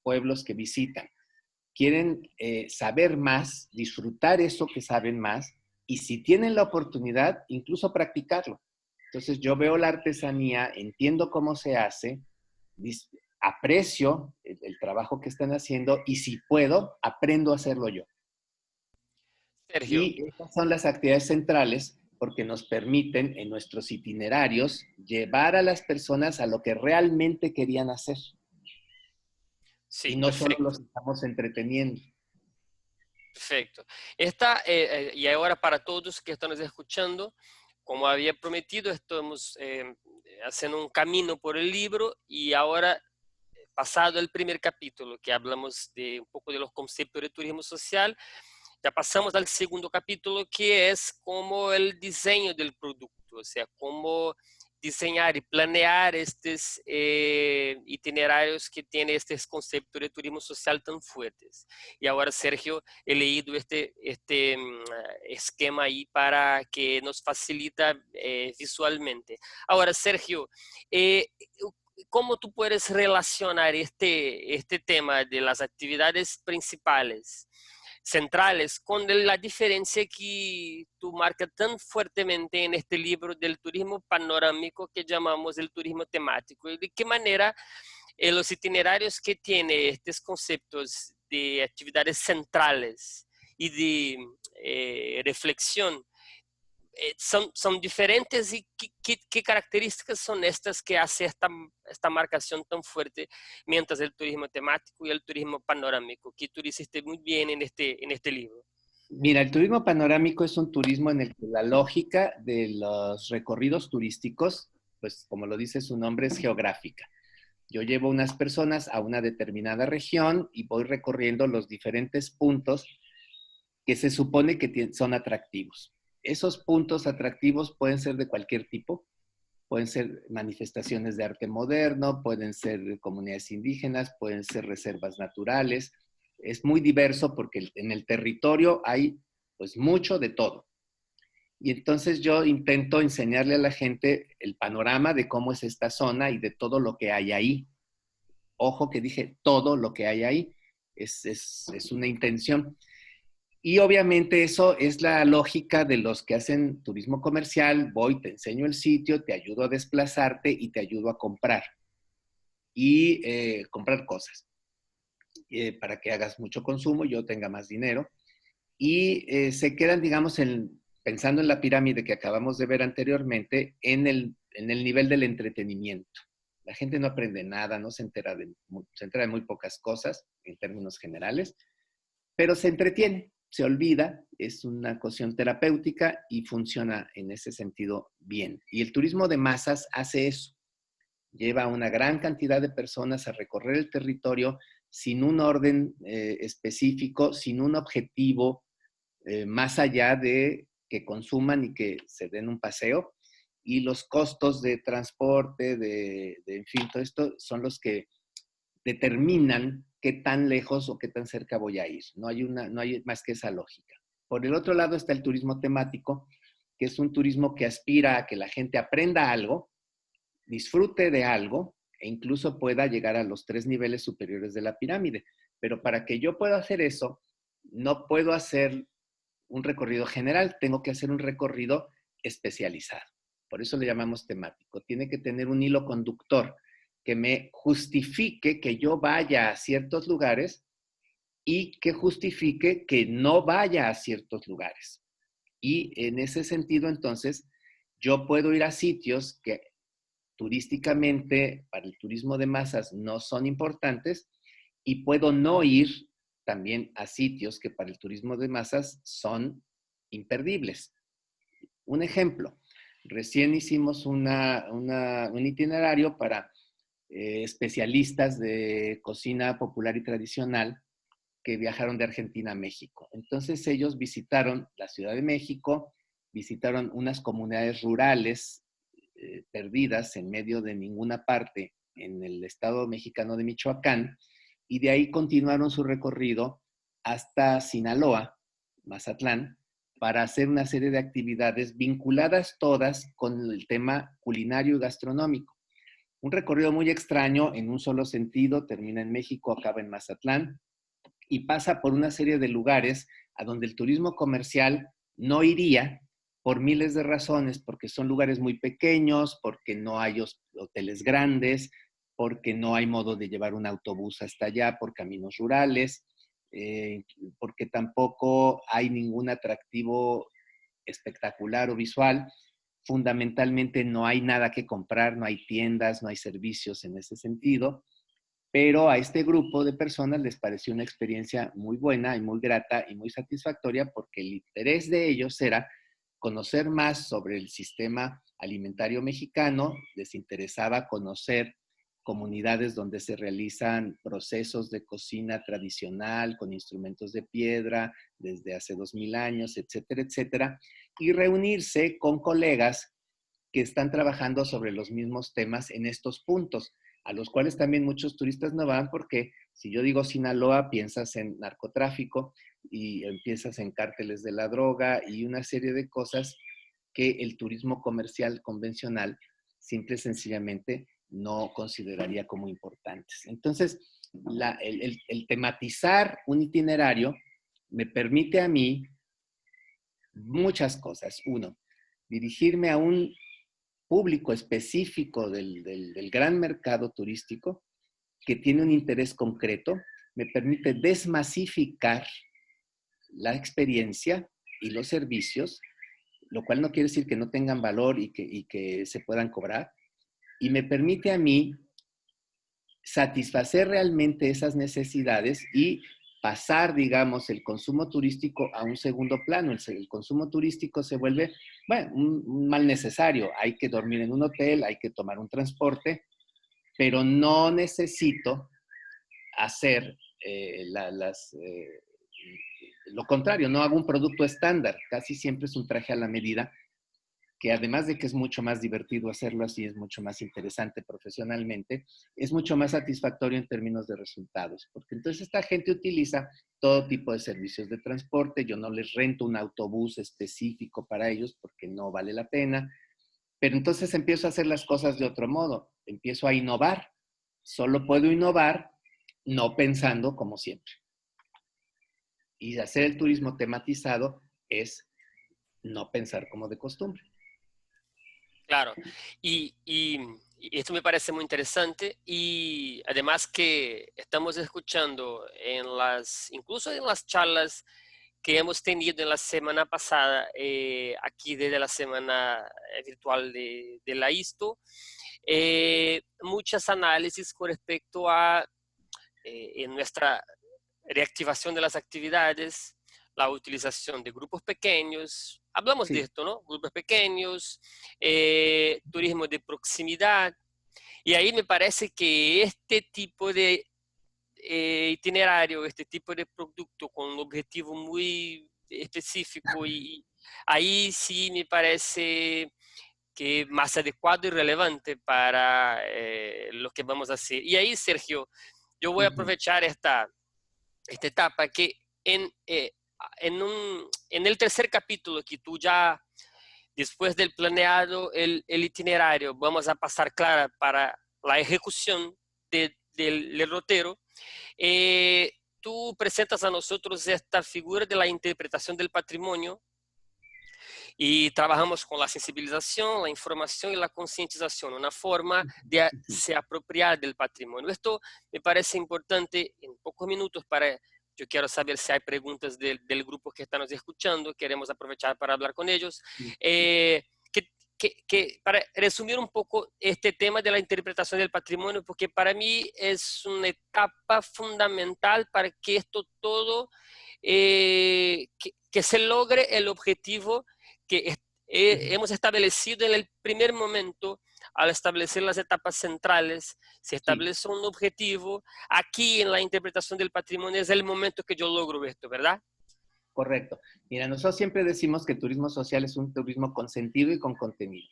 pueblos que visitan. Quieren saber más, disfrutar eso que saben más y si tienen la oportunidad, incluso practicarlo. Entonces, yo veo la artesanía, entiendo cómo se hace, aprecio el trabajo que están haciendo y si puedo, aprendo a hacerlo yo. Sergio. Y estas son las actividades centrales porque nos permiten en nuestros itinerarios llevar a las personas a lo que realmente querían hacer. Sí, y no perfecto. solo los estamos entreteniendo. Perfecto. Y ahora para todos que están escuchando, como había prometido, estamos haciendo un camino por el libro y ahora, pasado el primer capítulo, que hablamos de un poco de los conceptos de turismo social, ya pasamos al segundo capítulo, que es como el diseño del producto, o sea, cómo diseñar y planear estos itinerarios que tienen estos conceptos de turismo social tan fuertes. Y ahora, Sergio, he leído este esquema ahí para que nos facilita visualmente. Ahora, Sergio, ¿cómo tú puedes relacionar este tema de las actividades principales, centrales, con la diferencia que tú marcas tan fuertemente en este libro del turismo panorámico que llamamos el turismo temático? ¿Y de qué manera los itinerarios que tiene estos conceptos de actividades centrales y de reflexión son diferentes y qué características son estas que hace esta marcación tan fuerte mientras el turismo temático y el turismo panorámico, que tú hiciste muy bien en este libro? Mira, el turismo panorámico es un turismo en el que la lógica de los recorridos turísticos, pues como lo dice su nombre, es geográfica. Yo llevo unas personas a una determinada región y voy recorriendo los diferentes puntos que se supone que son atractivos. Esos puntos atractivos pueden ser de cualquier tipo, pueden ser manifestaciones de arte moderno, pueden ser comunidades indígenas, pueden ser reservas naturales. Es muy diverso porque en el territorio hay pues mucho de todo. Y entonces yo intento enseñarle a la gente el panorama de cómo es esta zona y de todo lo que hay ahí. Ojo que dije todo lo que hay ahí, es una intención. Y obviamente eso es la lógica de los que hacen turismo comercial. Voy, te enseño el sitio, te ayudo a desplazarte y te ayudo a comprar. Y comprar cosas para que hagas mucho consumo y yo tenga más dinero. Y se quedan, digamos, pensando en la pirámide que acabamos de ver anteriormente, en en el nivel del entretenimiento. La gente no aprende nada, no se entera de muy pocas cosas en términos generales, pero se entretiene, se olvida, es una cuestión terapéutica y funciona en ese sentido bien. Y el turismo de masas hace eso. Lleva a una gran cantidad de personas a recorrer el territorio sin un orden específico, sin un objetivo más allá de que consuman y que se den un paseo. Y los costos de transporte, en fin, todo esto son los que determinan qué tan lejos o qué tan cerca voy a ir. No hay más que esa lógica. Por el otro lado está el turismo temático, que es un turismo que aspira a que la gente aprenda algo, disfrute de algo e incluso pueda llegar a los 3 niveles superiores de la pirámide. Pero para que yo pueda hacer eso, no puedo hacer un recorrido general, tengo que hacer un recorrido especializado. Por eso le llamamos temático. Tiene que tener un hilo conductor que me justifique que yo vaya a ciertos lugares y que justifique que no vaya a ciertos lugares. Y en ese sentido, entonces, yo puedo ir a sitios que turísticamente para el turismo de masas no son importantes y puedo no ir también a sitios que para el turismo de masas son imperdibles. Un ejemplo, recién hicimos un itinerario para especialistas de cocina popular y tradicional que viajaron de Argentina a México. Entonces ellos visitaron la Ciudad de México, visitaron unas comunidades rurales perdidas en medio de ninguna parte en el estado mexicano de Michoacán, y de ahí continuaron su recorrido hasta Sinaloa, Mazatlán, para hacer una serie de actividades vinculadas todas con el tema culinario y gastronómico. Un recorrido muy extraño en un solo sentido, termina en México, acaba en Mazatlán, y pasa por una serie de lugares a donde el turismo comercial no iría por miles de razones, porque son lugares muy pequeños, porque no hay hoteles grandes, porque no hay modo de llevar un autobús hasta allá por caminos rurales, porque tampoco hay ningún atractivo espectacular o visual. Fundamentalmente no hay nada que comprar, no hay tiendas, no hay servicios en ese sentido, pero a este grupo de personas les pareció una experiencia muy buena y muy grata y muy satisfactoria porque el interés de ellos era conocer más sobre el sistema alimentario mexicano, les interesaba conocer comunidades donde se realizan procesos de cocina tradicional con instrumentos de piedra desde hace 2000 años, etcétera, etcétera, y reunirse con colegas que están trabajando sobre los mismos temas en estos puntos, a los cuales también muchos turistas no van porque si yo digo Sinaloa, piensas en narcotráfico y empiezas en cárteles de la droga y una serie de cosas que el turismo comercial convencional simple y sencillamente no consideraría como importantes. Entonces, el tematizar un itinerario me permite a mí muchas cosas. Uno, dirigirme a un público específico del gran mercado turístico que tiene un interés concreto, me permite desmasificar la experiencia y los servicios, lo cual no quiere decir que no tengan valor y que se puedan cobrar, y me permite a mí satisfacer realmente esas necesidades y pasar, digamos, el consumo turístico a un segundo plano. El consumo turístico se vuelve, bueno, un mal necesario. Hay que dormir en un hotel, hay que tomar un transporte, pero no necesito hacer lo contrario, no hago un producto estándar. Casi siempre es un traje a la medida, que además de que es mucho más divertido hacerlo así, es mucho más interesante profesionalmente, es mucho más satisfactorio en términos de resultados, porque entonces esta gente utiliza todo tipo de servicios de transporte, yo no les rento un autobús específico para ellos porque no vale la pena, pero entonces empiezo a hacer las cosas de otro modo, empiezo a innovar, solo puedo innovar no pensando como siempre. Y hacer el turismo tematizado es no pensar como de costumbre. Claro, y esto me parece muy interesante y además que estamos escuchando incluso en las charlas que hemos tenido en la semana pasada, aquí desde la semana virtual de la ISTO, muchos análisis con respecto a en nuestra reactivación de las actividades, la utilización de grupos pequeños, hablamos de Sí. esto, ¿no? Grupos pequeños, turismo de proximidad, y ahí me parece que este tipo de itinerario, este tipo de producto con un objetivo muy específico, y ahí sí me parece que es más adecuado y relevante para lo que vamos a hacer. Y ahí, Sergio, yo voy a aprovechar esta etapa que en el tercer capítulo que tú ya, después del planeado, el itinerario, vamos a pasar clara para la ejecución del derrotero, tú presentas a nosotros esta figura de la interpretación del patrimonio y trabajamos con la sensibilización, la información y la concientización, una forma de se apropiar del patrimonio. Esto me parece importante en pocos minutos para... Yo quiero saber si hay preguntas del grupo que están nos escuchando, queremos aprovechar para hablar con ellos. Para resumir un poco este tema de la interpretación del patrimonio, porque para mí es una etapa fundamental para que esto todo, que se logre el objetivo que hemos establecido en el primer momento. Al establecer las etapas centrales, se establece un objetivo. Aquí en la interpretación del patrimonio es el momento que yo logro esto, ¿verdad? Correcto. Mira, nosotros siempre decimos que turismo social es un turismo con sentido y con contenido.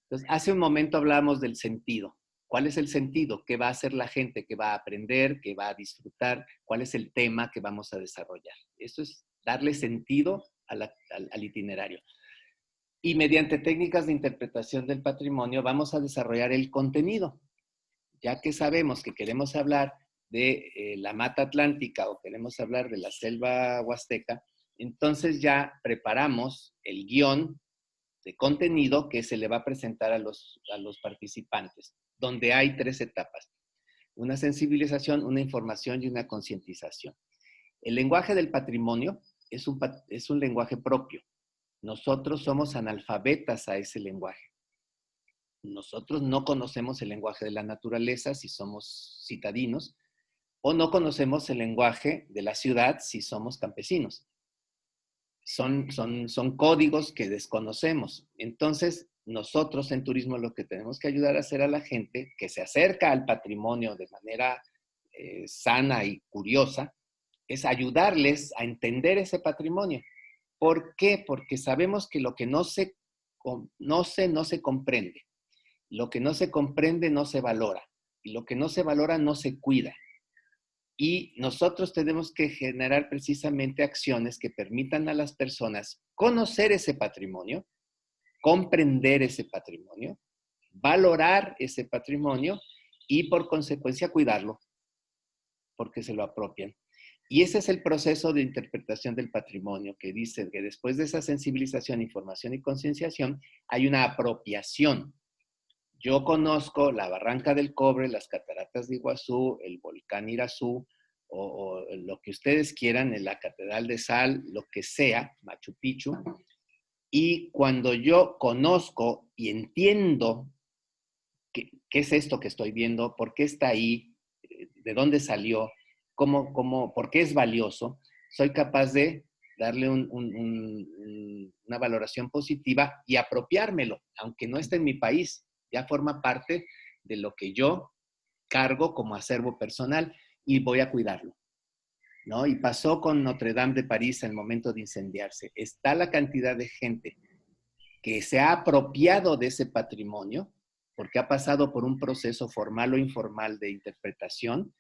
Entonces, hace un momento hablábamos del sentido. ¿Cuál es el sentido? ¿Qué va a hacer la gente? ¿Qué va a aprender? ¿Qué va a disfrutar? ¿Cuál es el tema que vamos a desarrollar? Eso es darle sentido al itinerario. Y mediante técnicas de interpretación del patrimonio vamos a desarrollar el contenido. Ya que sabemos que queremos hablar de la Mata Atlántica o queremos hablar de la selva huasteca, entonces ya preparamos el guión de contenido que se le va a presentar a los participantes, donde hay 3 etapas: una sensibilización, una información y una concientización. El lenguaje del patrimonio es un lenguaje propio. Nosotros somos analfabetas a ese lenguaje. Nosotros no conocemos el lenguaje de la naturaleza si somos citadinos, o no conocemos el lenguaje de la ciudad si somos campesinos. Son códigos que desconocemos. Entonces, nosotros en turismo lo que tenemos que ayudar a hacer a la gente que se acerca al patrimonio de manera sana y curiosa, es ayudarles a entender ese patrimonio. ¿Por qué? Porque sabemos que lo que no se conoce no se comprende. Lo que no se comprende no se valora. Y lo que no se valora no se cuida. Y nosotros tenemos que generar precisamente acciones que permitan a las personas conocer ese patrimonio, comprender ese patrimonio, valorar ese patrimonio y por consecuencia cuidarlo, porque se lo apropian. Y ese es el proceso de interpretación del patrimonio, que dice que después de esa sensibilización, información y concienciación, hay una apropiación. Yo conozco la Barranca del Cobre, las Cataratas de Iguazú, el volcán Irazú, o lo que ustedes quieran, en la Catedral de Sal, lo que sea, Machu Picchu. Y cuando yo conozco y entiendo qué es esto que estoy viendo, por qué está ahí, de dónde salió, por qué es valioso, soy capaz de darle una valoración positiva y apropiármelo, aunque no esté en mi país. Ya forma parte de lo que yo cargo como acervo personal y voy a cuidarlo, ¿no? Y pasó con Notre Dame de París en el momento de incendiarse. Está la cantidad de gente que se ha apropiado de ese patrimonio porque ha pasado por un proceso formal o informal de interpretación,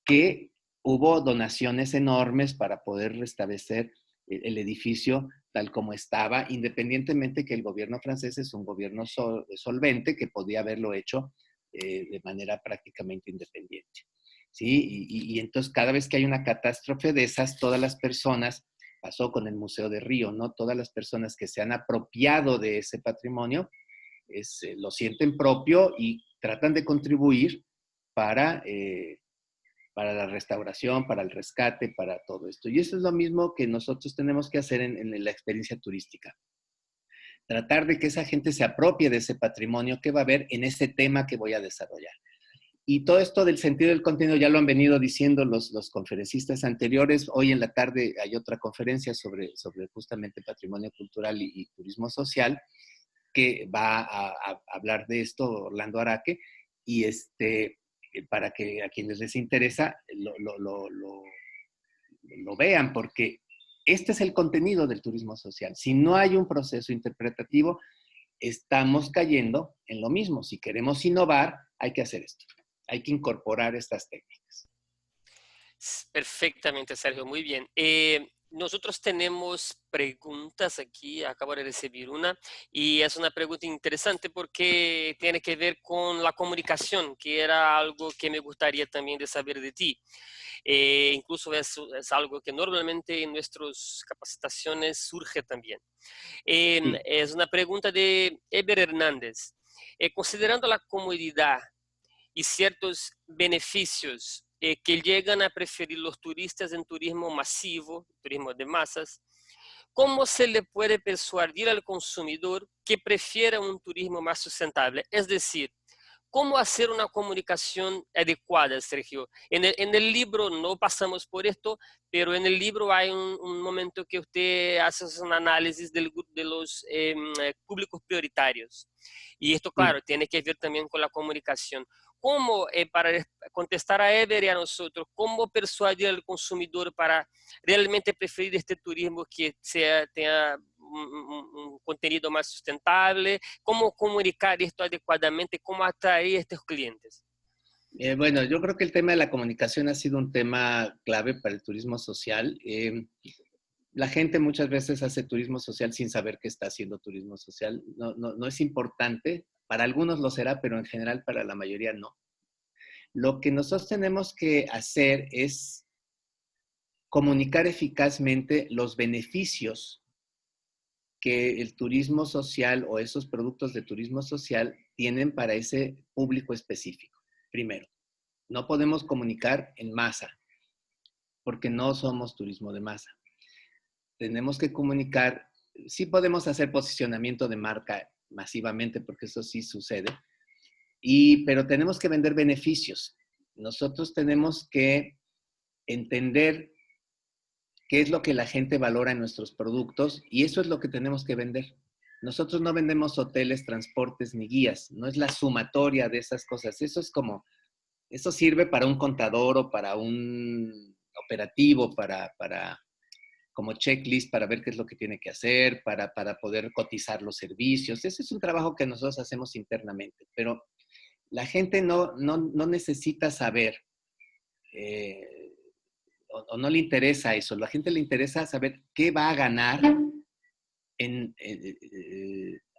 que hubo donaciones enormes para poder restablecer el edificio tal como estaba, independientemente que el gobierno francés es un gobierno solvente que podía haberlo hecho de manera prácticamente independiente. ¿Sí? Y entonces cada vez que hay una catástrofe de esas, todas las personas, pasó con el Museo de Río, ¿no? Todas las personas que se han apropiado de ese patrimonio lo sienten propio y tratan de contribuir para para la restauración, para el rescate, para todo esto. Y eso es lo mismo que nosotros tenemos que hacer en la experiencia turística. Tratar de que esa gente se apropie de ese patrimonio que va a haber en ese tema que voy a desarrollar. Y todo esto del sentido del contenido ya lo han venido diciendo los conferencistas anteriores. Hoy en la tarde hay otra conferencia sobre justamente patrimonio cultural y turismo social, que va a hablar de esto Orlando Araque, y para que a quienes les interesa lo vean, porque este es el contenido del turismo social. Si no hay un proceso interpretativo, estamos cayendo en lo mismo. Si queremos innovar, hay que hacer esto. Hay que incorporar estas técnicas. Perfectamente, Sergio, muy bien. Nosotros tenemos preguntas aquí, acabo de recibir una, y es una pregunta interesante porque tiene que ver con la comunicación, que era algo que me gustaría también de saber de ti. Incluso es algo que normalmente en nuestras capacitaciones surge también. Sí. Es una pregunta de Eber Hernández. Considerando la comodidad y ciertos beneficios que llegan a preferir los turistas en turismo masivo, turismo de masas, ¿cómo se le puede persuadir al consumidor que prefiera un turismo más sustentable? Es decir, ¿cómo hacer una comunicación adecuada, Sergio? En el libro no pasamos por esto, pero en el libro hay un momento que usted hace un análisis de los públicos prioritarios. Y esto, claro, tiene que ver también con la comunicación. ¿Cómo, para contestar a Eber y a nosotros, cómo persuadir al consumidor para realmente preferir este turismo que tenga un contenido más sustentable? ¿Cómo comunicar esto adecuadamente? ¿Cómo atraer a estos clientes? Bueno, yo creo que el tema de la comunicación ha sido un tema clave para el turismo social. La gente muchas veces hace turismo social sin saber que está haciendo turismo social. No es importante. Para algunos lo será, pero en general para la mayoría no. Lo que nosotros tenemos que hacer es comunicar eficazmente los beneficios que el turismo social o esos productos de turismo social tienen para ese público específico. Primero, no podemos comunicar en masa, porque no somos turismo de masa. Tenemos que comunicar, sí podemos hacer posicionamiento de marca masivamente, porque eso sí sucede, pero tenemos que vender beneficios. Nosotros tenemos que entender qué es lo que la gente valora en nuestros productos y eso es lo que tenemos que vender. Nosotros no vendemos hoteles, transportes ni guías, no es la sumatoria de esas cosas. Eso sirve para un contador o para un operativo, como checklist para ver qué es lo que tiene que hacer, para poder cotizar los servicios. Ese es un trabajo que nosotros hacemos internamente, pero la gente no necesita saber o no le interesa eso. La gente le interesa saber qué va a ganar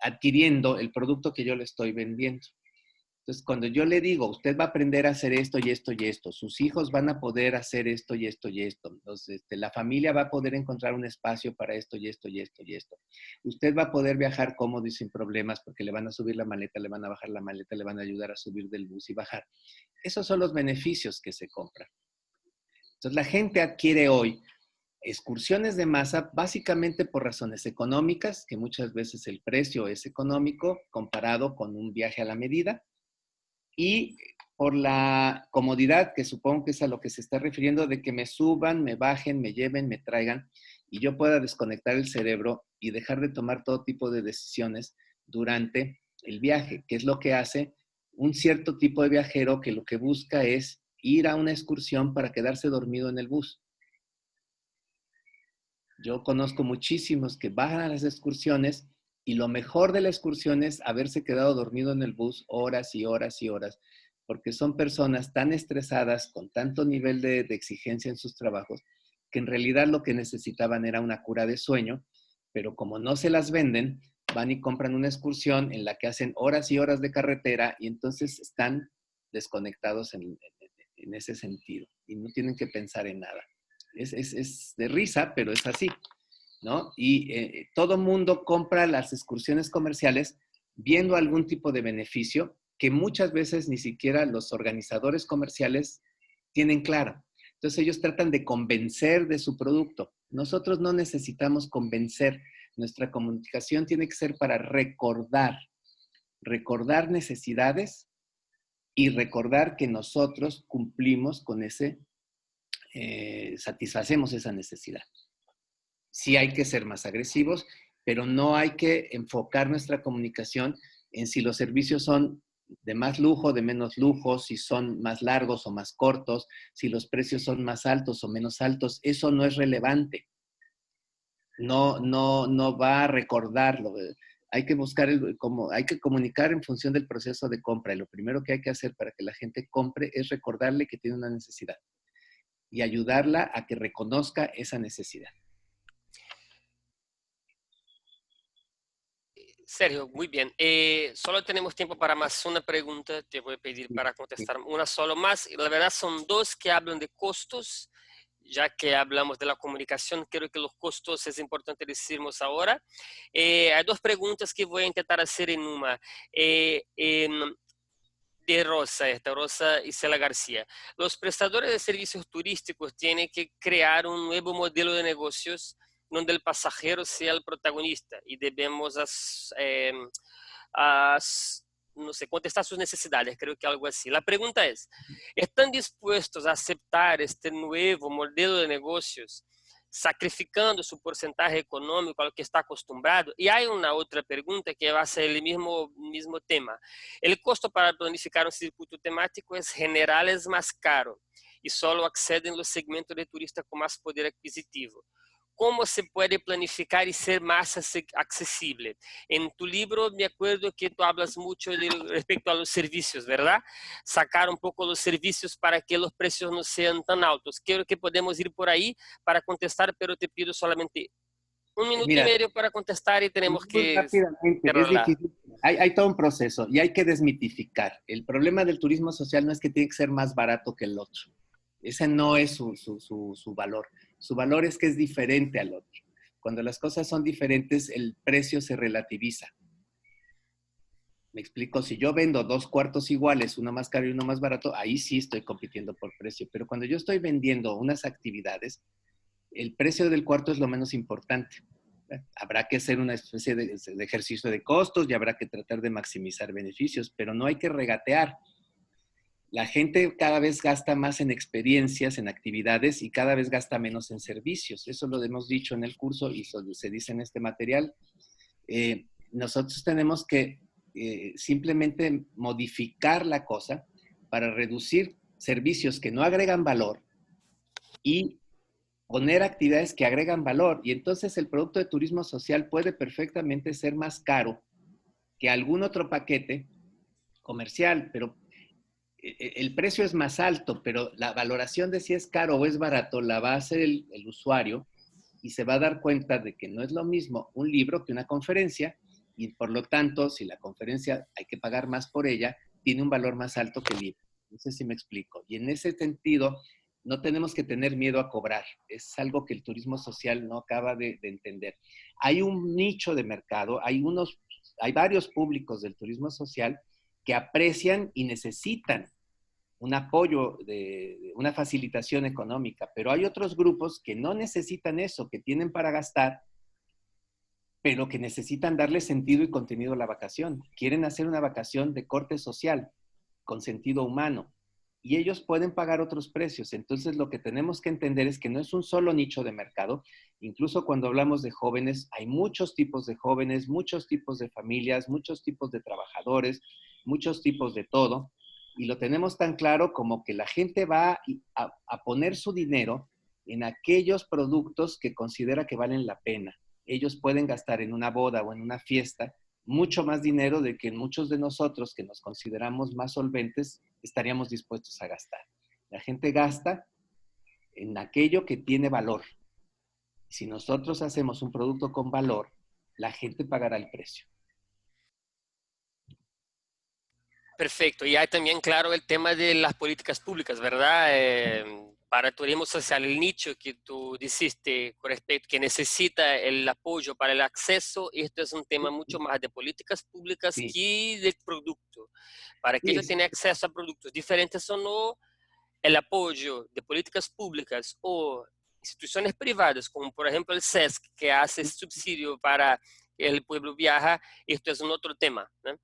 adquiriendo el producto que yo le estoy vendiendo. Entonces, cuando yo le digo, usted va a aprender a hacer esto y esto y esto, sus hijos van a poder hacer esto y esto y esto, entonces la familia va a poder encontrar un espacio para esto y esto y esto y esto. Usted va a poder viajar cómodo y sin problemas porque le van a subir la maleta, le van a bajar la maleta, le van a ayudar a subir del bus y bajar. Esos son los beneficios que se compran. Entonces, la gente adquiere hoy excursiones de masa básicamente por razones económicas, que muchas veces el precio es económico comparado con un viaje a la medida, y por la comodidad, que supongo que es a lo que se está refiriendo, de que me suban, me bajen, me lleven, me traigan, y yo pueda desconectar el cerebro y dejar de tomar todo tipo de decisiones durante el viaje, que es lo que hace un cierto tipo de viajero que lo que busca es ir a una excursión para quedarse dormido en el bus. Yo conozco muchísimos que bajan a las excursiones y lo mejor de la excursión es haberse quedado dormido en el bus horas y horas y horas, porque son personas tan estresadas, con tanto nivel de exigencia en sus trabajos, que en realidad lo que necesitaban era una cura de sueño, pero como no se las venden, van y compran una excursión en la que hacen horas y horas de carretera y entonces están desconectados en ese sentido y no tienen que pensar en nada. Es de risa, pero es así, ¿no? Y todo mundo compra las excursiones comerciales viendo algún tipo de beneficio que muchas veces ni siquiera los organizadores comerciales tienen claro. Entonces ellos tratan de convencer de su producto. Nosotros no necesitamos convencer. Nuestra comunicación tiene que ser para recordar necesidades y recordar que nosotros cumplimos con satisfacemos esa necesidad. Sí hay que ser más agresivos, pero no hay que enfocar nuestra comunicación en si los servicios son de más lujo, de menos lujo, si son más largos o más cortos, si los precios son más altos o menos altos. Eso no es relevante. No va a recordarlo. Hay que buscar, hay que comunicar en función del proceso de compra. Y lo primero que hay que hacer para que la gente compre es recordarle que tiene una necesidad y ayudarla a que reconozca esa necesidad. Sergio, muy bien. Solo tenemos tiempo para más una pregunta. Te voy a pedir para contestar una solo más. La verdad son dos que hablan de costos. Ya que hablamos de la comunicación, creo que los costos es importante decirnos ahora. Hay dos preguntas que voy a intentar hacer en una. De Rosa Isela García. Los prestadores de servicios turísticos tienen que crear un nuevo modelo de negocios donde el pasajero sea el protagonista y debemos no sé, contestar sus necesidades, creo que algo así. La pregunta es, ¿están dispuestos a aceptar este nuevo modelo de negocios sacrificando su porcentaje económico a lo que está acostumbrado? Y hay una otra pregunta que va a ser el mismo tema. El costo para planificar un circuito temático es general, es más caro y solo acceden los segmentos de turistas con más poder adquisitivo. ¿Cómo se puede planificar y ser más accesible? En tu libro me acuerdo que tú hablas mucho respecto a los servicios, ¿verdad? Sacar un poco los servicios para que los precios no sean tan altos. Creo que podemos ir por ahí para contestar, pero te pido solamente un minuto y medio para contestar y tenemos que rápidamente, es difícil. Hay todo un proceso y hay que desmitificar. El problema del turismo social no es que tiene que ser más barato que el otro. Ese no es su valor. Su valor es que es diferente al otro. Cuando las cosas son diferentes, el precio se relativiza. Me explico, si yo vendo 2 cuartos iguales, uno más caro y uno más barato, ahí sí estoy compitiendo por precio. Pero cuando yo estoy vendiendo unas actividades, el precio del cuarto es lo menos importante. Habrá que hacer una especie de ejercicio de costos y habrá que tratar de maximizar beneficios, pero no hay que regatear. La gente cada vez gasta más en experiencias, en actividades y cada vez gasta menos en servicios. Eso lo hemos dicho en el curso y se dice en este material. Nosotros tenemos que simplemente modificar la cosa para reducir servicios que no agregan valor y poner actividades que agregan valor. Y entonces el producto de turismo social puede perfectamente ser más caro que algún otro paquete comercial, pero el precio es más alto, pero la valoración de si es caro o es barato la va a hacer el usuario y se va a dar cuenta de que no es lo mismo un libro que una conferencia y por lo tanto, si la conferencia hay que pagar más por ella, tiene un valor más alto que el libro. No sé si me explico. Y en ese sentido, no tenemos que tener miedo a cobrar. Es algo que el turismo social no acaba de entender. Hay un nicho de mercado, hay varios públicos del turismo social que aprecian y necesitan un apoyo, una facilitación económica, pero hay otros grupos que no necesitan eso, que tienen para gastar, pero que necesitan darle sentido y contenido a la vacación. Quieren hacer una vacación de corte social, con sentido humano, y ellos pueden pagar otros precios. Entonces, lo que tenemos que entender es que no es un solo nicho de mercado. Incluso cuando hablamos de jóvenes, hay muchos tipos de jóvenes, muchos tipos de familias, muchos tipos de trabajadores, muchos tipos de todo, y lo tenemos tan claro como que la gente va a poner su dinero en aquellos productos que considera que valen la pena. Ellos pueden gastar en una boda o en una fiesta mucho más dinero de que muchos de nosotros que nos consideramos más solventes estaríamos dispuestos a gastar. La gente gasta en aquello que tiene valor. Si nosotros hacemos un producto con valor, la gente pagará el precio. Perfecto. Y hay también, claro, el tema de las políticas públicas, ¿verdad? Para el turismo social, el nicho que tú dijiste con respecto que necesita el apoyo para el acceso, esto es un tema mucho más de políticas públicas que de producto. Para que ellos tengan acceso a productos diferentes o no, el apoyo de políticas públicas o instituciones privadas, como por ejemplo el SESC, que hace subsidio para el pueblo viaja, esto es un otro tema, ¿no?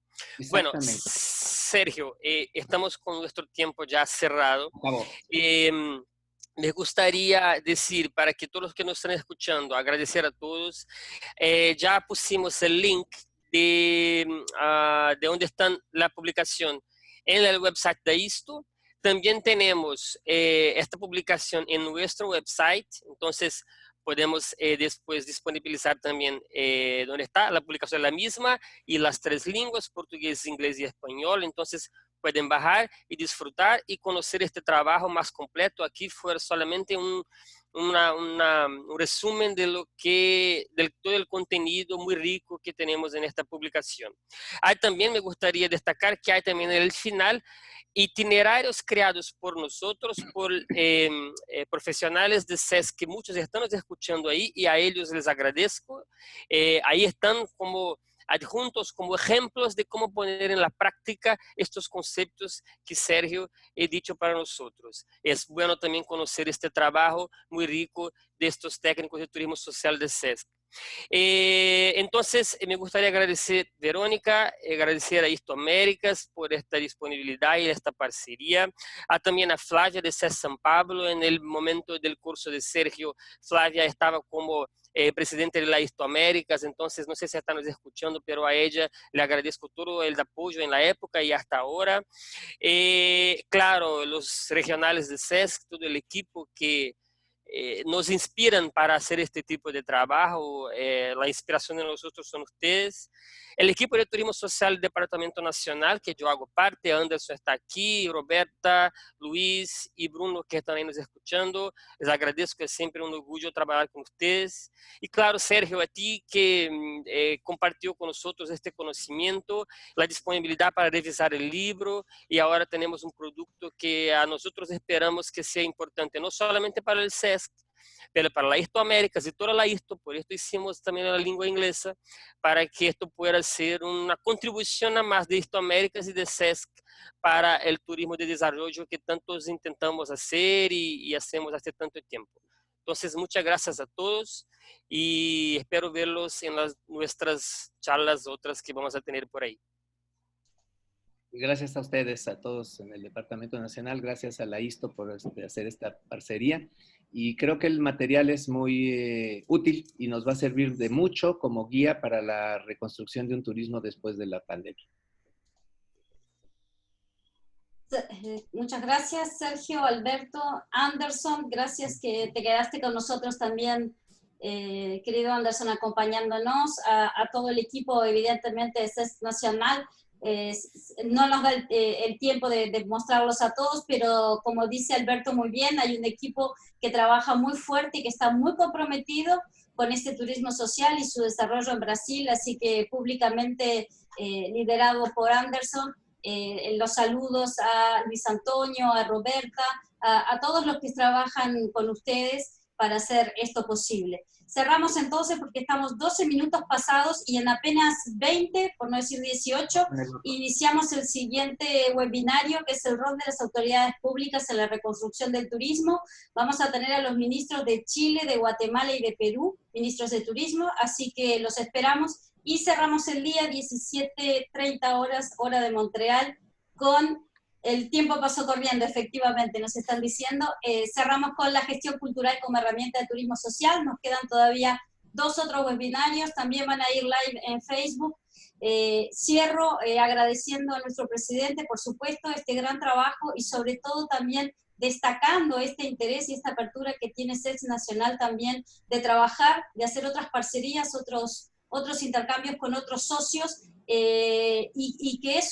Bueno, Sergio, estamos con nuestro tiempo ya cerrado. Me gustaría decir, para que todos los que nos están escuchando, agradecer a todos. Ya pusimos el link de donde está la publicación en el website de ISTO. También tenemos esta publicación en nuestro website, entonces podemos después disponibilizar también donde está la publicación la misma y las 3 lenguas, portugués, inglés y español. Entonces pueden bajar y disfrutar y conocer este trabajo más completo. Aquí fue solamente un resumen de todo el contenido muy rico que tenemos en esta publicación. También me gustaría destacar que hay también en el final itinerarios creados por nosotros, por profesionales de SESC, que muchos están escuchando ahí y a ellos les agradezco. Ahí están como adjuntos como ejemplos de cómo poner en la práctica estos conceptos que Sergio ha dicho para nosotros. Es bueno también conocer este trabajo muy rico de estos técnicos de turismo social de SESC. Entonces, me gustaría agradecer, Verónica, agradecer a Histoaméricas por esta disponibilidad y esta parcería, también a Flavia de SESC San Pablo. En el momento del curso de Sergio, Flavia estaba como presidente de la Histoaméricas, entonces no sé si están escuchando, pero a ella le agradezco todo el apoyo en la época y hasta ahora. Claro, los regionales de SESC, todo el equipo que nos inspiran para hacer este tipo de trabajo. La inspiración de nosotros son ustedes. El equipo de Turismo Social del Departamento Nacional, que yo hago parte, Anderson está aquí, Roberta, Luis y Bruno, que están ahí nos escuchando. Les agradezco, es siempre un orgullo trabajar con ustedes. Y claro, Sergio, a ti que compartió con nosotros este conocimiento, la disponibilidad para revisar el libro, y ahora tenemos un producto que a nosotros esperamos que sea importante, no solamente para el SESC, pero para la Histoaméricas y toda la Histo. Por esto hicimos también la lengua inglesa, para que esto pueda ser una contribución a más de Histoaméricas y de SESC para el turismo de desarrollo que tantos intentamos hacer y hacemos hace tanto tiempo. Entonces, muchas gracias a todos y espero verlos en nuestras charlas otras que vamos a tener por ahí. Gracias a ustedes, a todos en el Departamento Nacional, gracias a la ISTO por hacer esta parcería. Y creo que el material es muy útil y nos va a servir de mucho como guía para la reconstrucción de un turismo después de la pandemia. Muchas gracias, Sergio, Alberto, Anderson. Gracias que te quedaste con nosotros también, querido Anderson, acompañándonos. A todo el equipo, evidentemente, de SESC Nacional. No nos da el tiempo de mostrarlos a todos, pero como dice Alberto muy bien, hay un equipo que trabaja muy fuerte y que está muy comprometido con este turismo social y su desarrollo en Brasil, así que públicamente liderado por Anderson, los saludos a Luis Antonio, a Roberta, a todos los que trabajan con ustedes para hacer esto posible. Cerramos entonces porque estamos 12 minutos pasados y en apenas 20, por no decir 18, iniciamos el siguiente webinario, que es el rol de las autoridades públicas en la reconstrucción del turismo. Vamos a tener a los ministros de Chile, de Guatemala y de Perú, ministros de turismo, así que los esperamos. Y cerramos el día 17:30 horas, hora de Montreal, con... El tiempo pasó corriendo, efectivamente, nos están diciendo. Cerramos con la gestión cultural como herramienta de turismo social. Nos quedan todavía 2 otros webinarios, también van a ir live en Facebook. Cierro agradeciendo a nuestro presidente, por supuesto, este gran trabajo y sobre todo también destacando este interés y esta apertura que tiene SESC Nacional también de trabajar, de hacer otras parcerías, otros intercambios con otros socios, y que es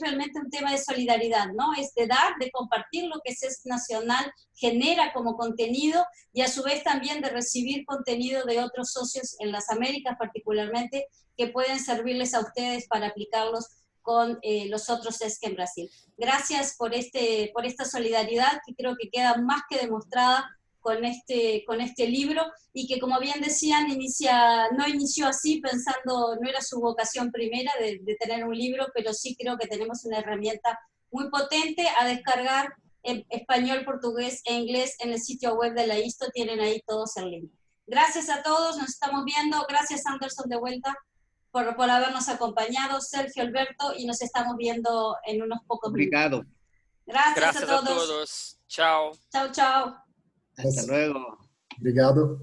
realmente un tema de solidaridad, ¿no? Es de dar, de compartir lo que SESC Nacional genera como contenido y a su vez también de recibir contenido de otros socios en las Américas particularmente, que pueden servirles a ustedes para aplicarlos con los otros SESC en Brasil. Gracias por esta solidaridad que creo que queda más que demostrada con este libro, y que, como bien decían, no inició así pensando, no era su vocación primera de tener un libro, pero sí creo que tenemos una herramienta muy potente a descargar en español, portugués e inglés en el sitio web de la ISTO, tienen ahí todos el link. Gracias a todos, nos estamos viendo. Gracias, Anderson, de vuelta, por habernos acompañado, Sergio, Alberto, y nos estamos viendo en unos pocos Obrigado. minutos. Gracias Gracias a a todos. todos. Chao. Chao, chao. Hasta luego. Obrigado.